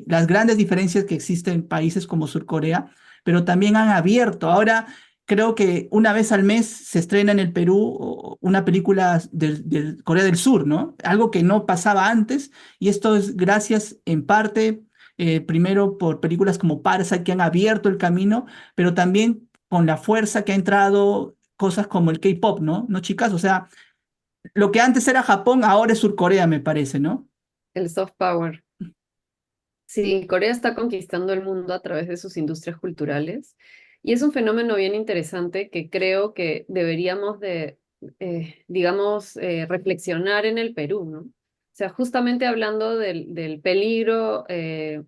las grandes diferencias que existen en países como Surcorea, pero también han abierto. Ahora creo que una vez al mes se estrena en el Perú una película del Corea del Sur, ¿no? Algo que no pasaba antes, y esto es gracias en parte, primero por películas como Parasite que han abierto el camino, pero también con la fuerza que ha entrado cosas como el K-pop, ¿no? ¿No, chicas? O sea, lo que antes era Japón, ahora es Surcorea, me parece, ¿no? El soft power. Sí, Corea está conquistando el mundo a través de sus industrias culturales y es un fenómeno bien interesante que creo que deberíamos de, digamos, reflexionar en el Perú, ¿no? O sea, justamente hablando del peligro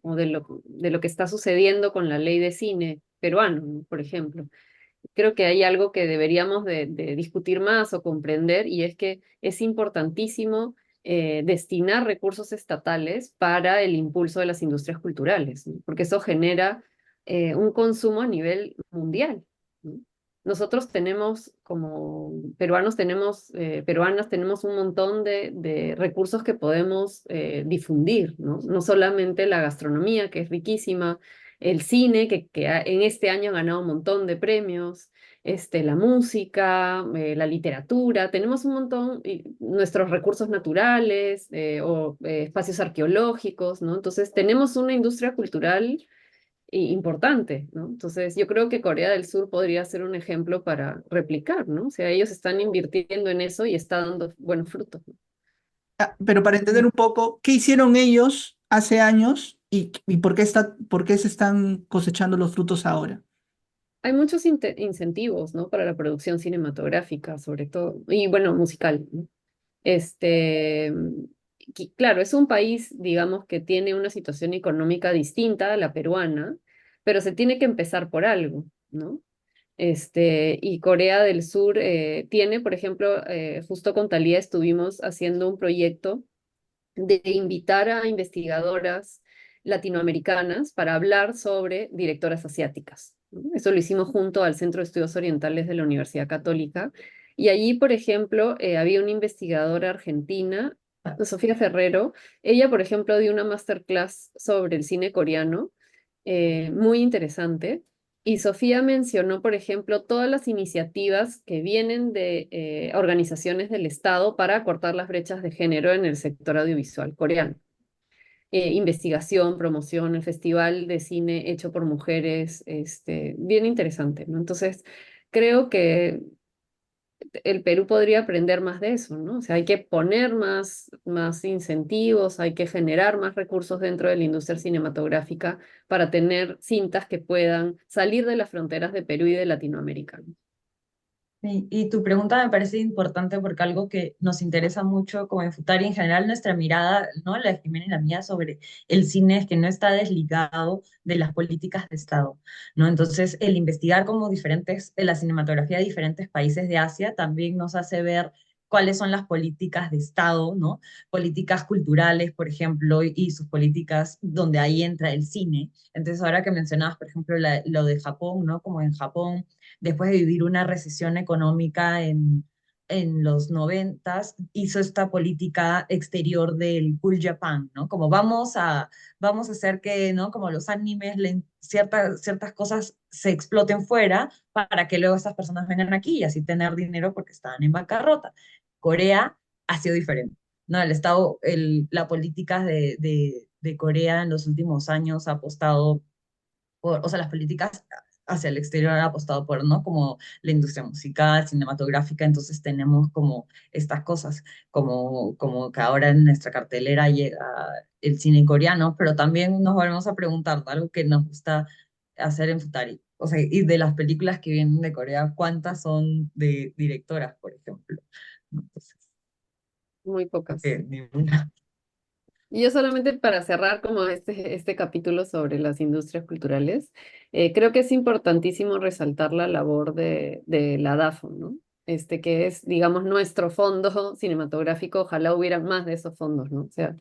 o de lo que está sucediendo con la ley de cine peruano, ¿no? Por ejemplo. Creo que hay algo que deberíamos de discutir más o comprender y es que es importantísimo destinar recursos estatales para el impulso de las industrias culturales, ¿no? Porque eso genera un consumo a nivel mundial, ¿no? Nosotros tenemos, como peruanos, peruanas, tenemos un montón de recursos que podemos difundir, ¿no? No solamente la gastronomía, que es riquísima, el cine, en este año ha ganado un montón de premios, la música, la literatura, tenemos un montón, y nuestros recursos naturales o espacios arqueológicos, ¿no? Entonces tenemos una industria cultural importante, ¿no? Entonces yo creo que Corea del Sur podría ser un ejemplo para replicar, ¿no? O sea, ellos están invirtiendo en eso y está dando buenos frutos, ¿no? Pero para entender un poco, ¿qué hicieron ellos hace años y por qué se están cosechando los frutos ahora? Hay muchos incentivos, ¿no? Para la producción cinematográfica, sobre todo, y bueno, musical, ¿no? Este, claro, es un país, digamos, que tiene una situación económica distinta a la peruana, pero se tiene que empezar por algo, ¿no? Y Corea del Sur tiene, por ejemplo, justo con Thalía estuvimos haciendo un proyecto de invitar a investigadoras latinoamericanas para hablar sobre directoras asiáticas, ¿no? Eso lo hicimos junto al Centro de Estudios Orientales de la Universidad Católica. Y allí, por ejemplo, había una investigadora argentina Sofía Ferrero. Ella, por ejemplo, dio una masterclass sobre el cine coreano, muy interesante. Y Sofía mencionó, por ejemplo, todas las iniciativas que vienen de organizaciones del Estado para cortar las brechas de género en el sector audiovisual coreano. Investigación, promoción, el festival de cine hecho por mujeres, bien interesante, ¿no? Entonces, creo que el Perú podría aprender más de eso, ¿no? O sea, hay que poner más incentivos, hay que generar más recursos dentro de la industria cinematográfica para tener cintas que puedan salir de las fronteras de Perú y de Latinoamérica, ¿no? Y tu pregunta me parece importante porque algo que nos interesa mucho como en Futari en general, nuestra mirada, ¿no? La de Jimena y la mía sobre el cine es que no está desligado de las políticas de Estado, ¿no? Entonces, el investigar como diferentes, la cinematografía de diferentes países de Asia también nos hace ver cuáles son las políticas de Estado, ¿no? Políticas culturales, por ejemplo, y sus políticas donde ahí entra el cine. Entonces, ahora que mencionabas, por ejemplo, lo de Japón, ¿no? Como en Japón después de vivir una recesión económica en los noventas, hizo esta política exterior del Cool Japan, ¿no? Como vamos a hacer que, ¿no? Como los animes, ciertas cosas se exploten fuera para que luego esas personas vengan aquí y así tener dinero porque estaban en bancarrota. Corea ha sido diferente, ¿no? El Estado, la política de Corea en los últimos años ha apostado o sea, las políticas hacia el exterior han apostado por, ¿no? Como la industria musical, cinematográfica, entonces tenemos como estas cosas, como que ahora en nuestra cartelera llega el cine coreano, pero también nos volvemos a preguntar, ¿no? Algo que nos gusta hacer en Futari. O sea, y de las películas que vienen de Corea, ¿cuántas son de directoras, por ejemplo? ¿No? Entonces, Muy creo pocas. que ninguna. Y yo solamente para cerrar como este capítulo sobre las industrias culturales, creo que es importantísimo resaltar la labor de la DAFO, ¿no? Que es, digamos, nuestro fondo cinematográfico. Ojalá hubieran más de esos fondos, ¿no? O sea,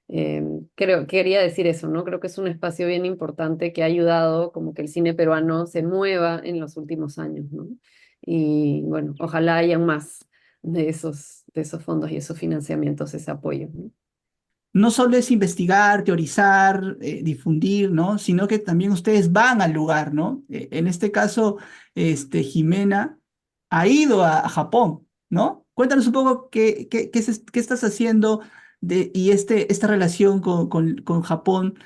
quería decir eso, ¿no? Creo que es un espacio bien importante que ha ayudado como que el cine peruano se mueva en los últimos años, ¿no? Y bueno, ojalá hayan más de esos fondos y esos financiamientos, ese apoyo, ¿no? No solo es investigar, teorizar, difundir, ¿no? Sino que también ustedes van al lugar, ¿no? En este caso, Jimena ha ido a Japón, ¿no? Cuéntanos un poco qué estás haciendo y esta relación con Japón.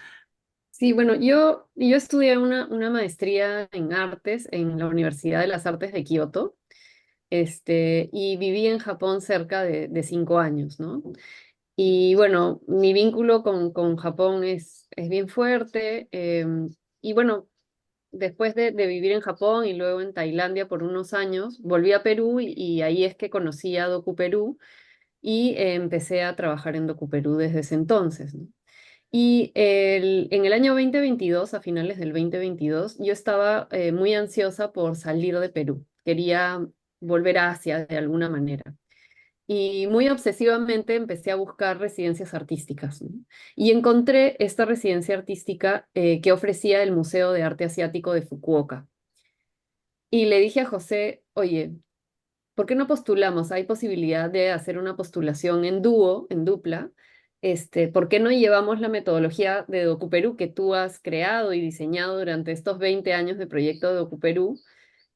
Sí, bueno, yo estudié una maestría en artes en la Universidad de las Artes de Kioto, y viví en Japón cerca de 5 años, ¿no? Y bueno, mi vínculo con Japón es bien fuerte. Y bueno, después de vivir en Japón y luego en Tailandia por unos años, volví a Perú y ahí es que conocí a Docu Perú y empecé a trabajar en Docu Perú desde ese entonces, ¿no? Y en el año 2022, a finales del 2022, yo estaba muy ansiosa por salir de Perú. Quería volver a Asia de alguna manera. Y muy obsesivamente empecé a buscar residencias artísticas, ¿no? Y encontré esta residencia artística que ofrecía el Museo de Arte Asiático de Fukuoka. Y le dije a José, oye, ¿por qué no postulamos? Hay posibilidad de hacer una postulación en dúo, en dupla. ¿Por qué no llevamos la metodología de DocuPerú que tú has creado y diseñado durante estos 20 años de proyecto de DocuPerú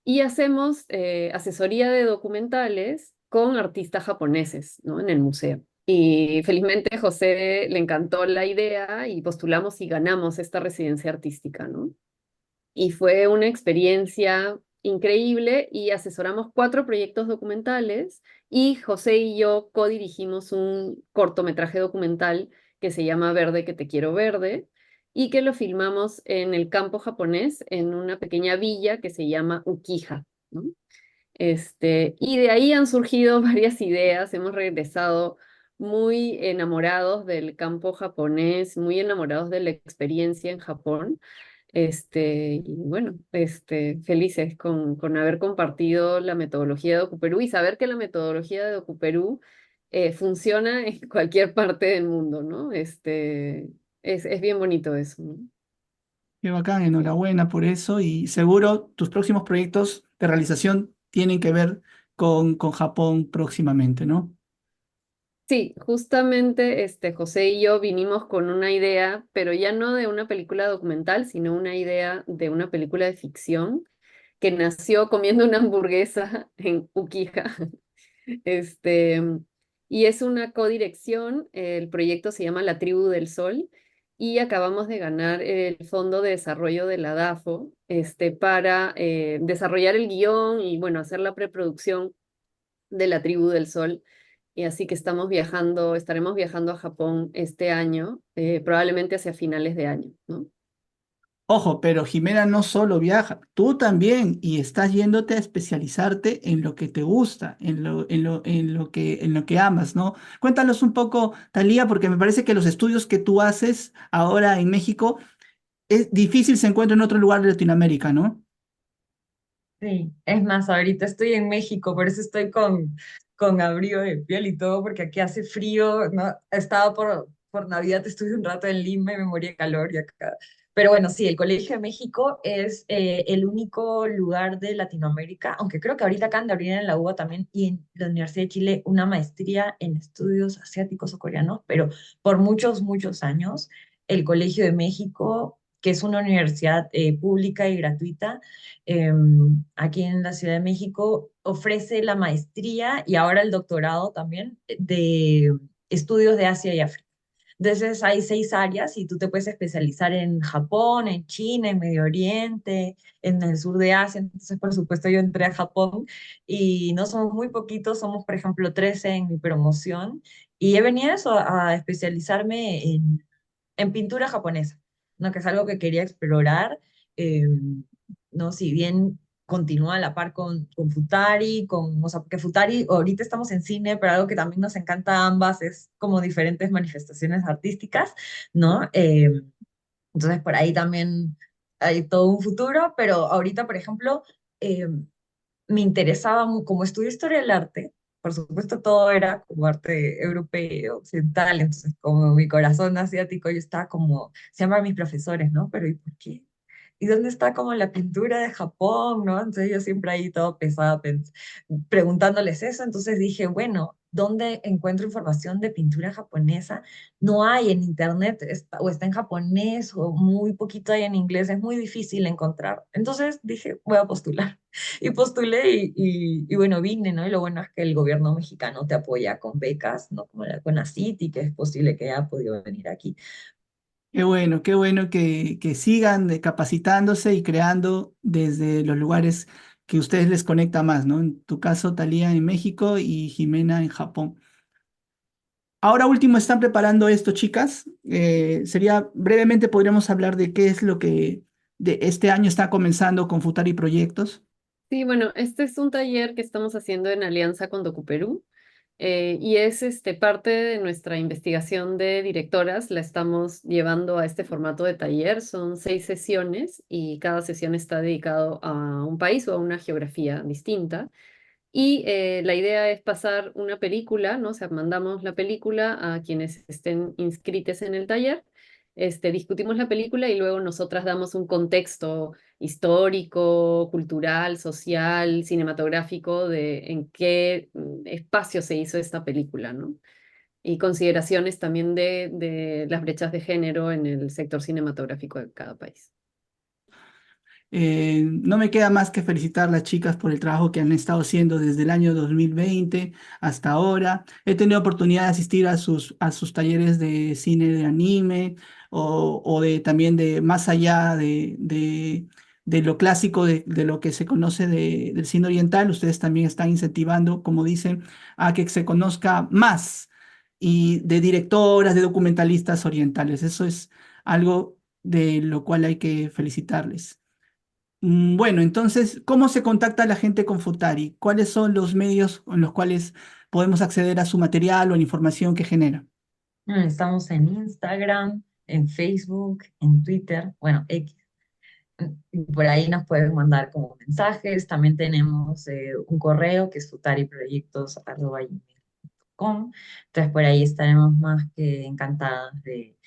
y hacemos asesoría de documentales con artistas japoneses, ¿no? En el museo. Y felizmente José le encantó la idea y postulamos y ganamos esta residencia artística, ¿no? Y fue una experiencia increíble y asesoramos 4 proyectos documentales y José y yo codirigimos un cortometraje documental que se llama Verde que te quiero verde y que lo filmamos en el campo japonés en una pequeña villa que se llama Ukiha, ¿no? Y de ahí han surgido varias ideas, hemos regresado muy enamorados del campo japonés, muy enamorados de la experiencia en Japón. Y bueno, felices con haber compartido la metodología de DocuPerú y saber que la metodología de DocuPerú funciona en cualquier parte del mundo, ¿no? Es bien bonito eso, ¿no? Qué bacán, enhorabuena por eso y seguro tus próximos proyectos de realización tienen que ver con Japón próximamente, ¿no? Sí, justamente José y yo vinimos con una idea, pero ya no de una película documental, sino una idea de una película de ficción que nació comiendo una hamburguesa en Ukiha. Este, y es una codirección, el proyecto se llama La Tribu del Sol y acabamos de ganar el Fondo de Desarrollo de la DAFO, para desarrollar el guión y bueno, hacer la preproducción de La Tribu del Sol. Y así que estaremos viajando a Japón este año, probablemente hacia finales de año, ¿no? Ojo, pero Jimena no solo viaja, tú también, y estás yéndote a especializarte en lo que te gusta, en lo que amas, ¿no? Cuéntanos un poco, Talía, porque me parece que los estudios que tú haces ahora en México es difícil se encuentra en otro lugar de Latinoamérica, ¿no? Sí, es más, ahorita estoy en México, por eso estoy con abrigo de piel y todo, porque aquí hace frío, ¿no? Estaba por Navidad, estuve un rato en Lima y me moría de calor y acá. Pero bueno, sí, el Colegio de México es el único lugar de Latinoamérica, aunque creo que ahorita acaban de abrir en la UBA también y en la Universidad de Chile una maestría en estudios asiáticos o coreanos, pero por muchos, muchos años, el Colegio de México, que es una universidad pública y gratuita, aquí en la Ciudad de México, ofrece la maestría y ahora el doctorado también de estudios de Asia y África. Entonces hay 6 áreas y tú te puedes especializar en Japón, en China, en Medio Oriente, en el sur de Asia. Entonces, por supuesto, yo entré a Japón y no somos muy poquitos, somos, por ejemplo, 13 en mi promoción. Y he venido a eso, a especializarme en pintura japonesa, ¿no? Que es algo que quería explorar, eh, ¿no? Si bien continúa a la par con Futari, o sea, porque Futari, ahorita estamos en cine, pero algo que también nos encanta a ambas es como diferentes manifestaciones artísticas, ¿no? Entonces por ahí también hay todo un futuro, pero ahorita, por ejemplo, eh, me interesaba, como estudio historia del arte, por supuesto todo era como arte europeo, occidental, entonces como mi corazón asiático, yo estaba como, se llaman mis profesores, ¿no? Pero ¿y por qué? ¿Y dónde está como la pintura de Japón, no? Entonces yo siempre ahí todo pesada preguntándoles eso, entonces dije, bueno, ¿dónde encuentro información de pintura japonesa? No hay en internet, o está en japonés, o muy poquito hay en inglés, es muy difícil encontrar. Entonces dije, voy a postular. Y postulé y bueno, vine, ¿no? Y lo bueno es que el gobierno mexicano te apoya con becas, ¿no? Como la CONACYT, y que es posible que haya podido venir aquí. Qué bueno que sigan capacitándose y creando desde los lugares que a ustedes les conecta más, ¿no? En tu caso, Talía en México y Jimena en Japón. Ahora último, están preparando esto, chicas. Sería brevemente podríamos hablar de qué es lo que de este año está comenzando con Futari Proyectos. Sí, bueno, este es un taller que estamos haciendo en alianza con DocuPerú. Y es parte de nuestra investigación de directoras, la estamos llevando a este formato de taller. Son 6 sesiones y cada sesión está dedicado a un país o a una geografía distinta. Y la idea es pasar una película, ¿no? O sea, mandamos la película a quienes estén inscritos en el taller, discutimos la película y luego nosotras damos un contexto histórico, cultural, social, cinematográfico de en qué espacio se hizo esta película, ¿no? Y consideraciones también de las brechas de género en el sector cinematográfico de cada país. No me queda más que felicitar a las chicas por el trabajo que han estado haciendo desde el año 2020 hasta ahora. He tenido oportunidad de asistir a sus talleres de cine de anime o de también de más allá de lo clásico, de lo que se conoce del cine oriental. Ustedes también están incentivando, como dicen, a que se conozca más y de directoras, de documentalistas orientales. Eso es algo de lo cual hay que felicitarles. Bueno, entonces, ¿cómo se contacta la gente con Futari? ¿Cuáles son los medios con los cuales podemos acceder a su material o a la información que genera? Estamos en Instagram, en Facebook, en Twitter, bueno, X. Y por ahí nos pueden mandar como mensajes. También tenemos un correo que es futariproyectos@gmail.com. Entonces por ahí estaremos más que encantadas de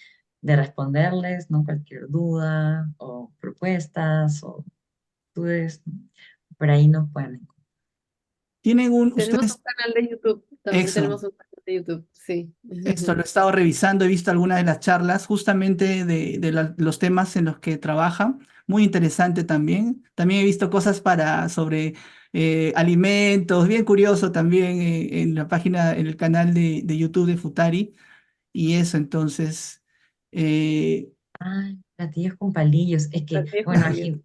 responderles, ¿no? Cualquier duda o propuestas o dudas, ¿no? Por ahí nos pueden encontrar. ¿Tienen Tenemos un ustedes, canal de YouTube, también eso, tenemos un canal. de YouTube, sí. Esto lo he estado revisando, he visto algunas de las charlas justamente de los temas en los que trabaja. Muy interesante también. También he visto cosas sobre alimentos, bien curioso también en la página, en el canal de YouTube de Futari. Y eso, entonces, eh, Ay, platillos con palillos. Es que, Platillos con bueno, palillos.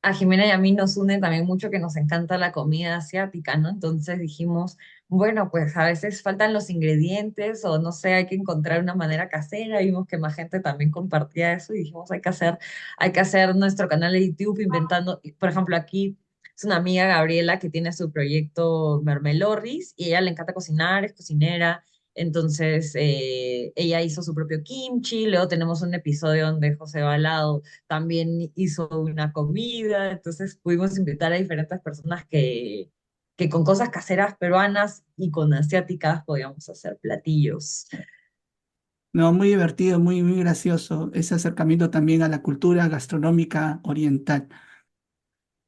a Jimena y a mí nos une también mucho que nos encanta la comida asiática, ¿no? Entonces dijimos, bueno, pues a veces faltan los ingredientes o no sé, hay que encontrar una manera casera. Vimos que más gente también compartía eso y dijimos, hay que hacer nuestro canal de YouTube inventando, por ejemplo, aquí es una amiga Gabriela que tiene su proyecto Mermelorris y a ella le encanta cocinar, es cocinera. Entonces, ella hizo su propio kimchi. Luego tenemos un episodio donde José Balado también hizo una comida, entonces pudimos invitar a diferentes personas que con cosas caseras peruanas y con asiáticas podíamos hacer platillos. no, muy divertido, muy gracioso ese acercamiento también a la cultura gastronómica oriental.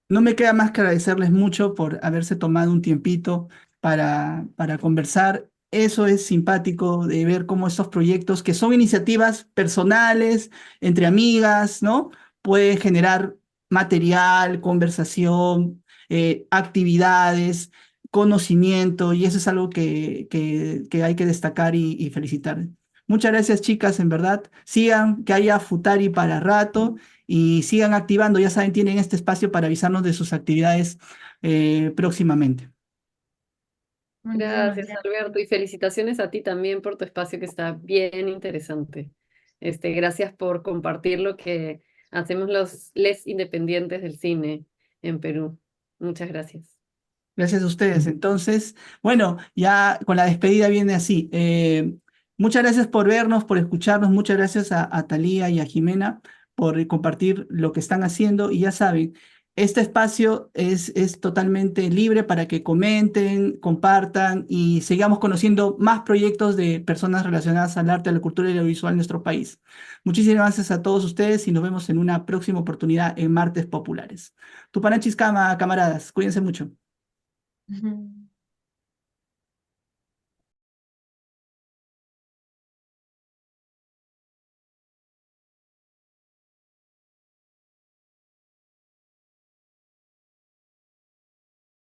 No me queda más que agradecerles mucho por haberse tomado un tiempito para conversar. Eso es simpático de ver cómo estos proyectos, que son iniciativas personales, entre amigas, ¿no? Pueden generar material, conversación, actividades, conocimiento, y eso es algo que hay que destacar y felicitar. Muchas gracias, chicas, en verdad. Sigan, que haya Futari para rato y sigan activando. Ya saben, tienen este espacio para avisarnos de sus actividades próximamente. Muchísimas Gracias, gracias. Alberto, y felicitaciones a ti también por tu espacio que está bien interesante. Gracias por compartir lo que hacemos les independientes del cine en Perú. Muchas gracias. Gracias a ustedes. Entonces, bueno, ya con la despedida viene así. Muchas gracias por vernos, por escucharnos. Muchas gracias a Thalía y a Jimena por compartir lo que están haciendo. Y ya saben, este espacio es totalmente libre para que comenten, compartan y sigamos conociendo más proyectos de personas relacionadas al arte, a la cultura y al audiovisual en nuestro país. Muchísimas gracias a todos ustedes y nos vemos en una próxima oportunidad en Martes Populares. Tupanachis Cama, camaradas, cuídense mucho. Ujú.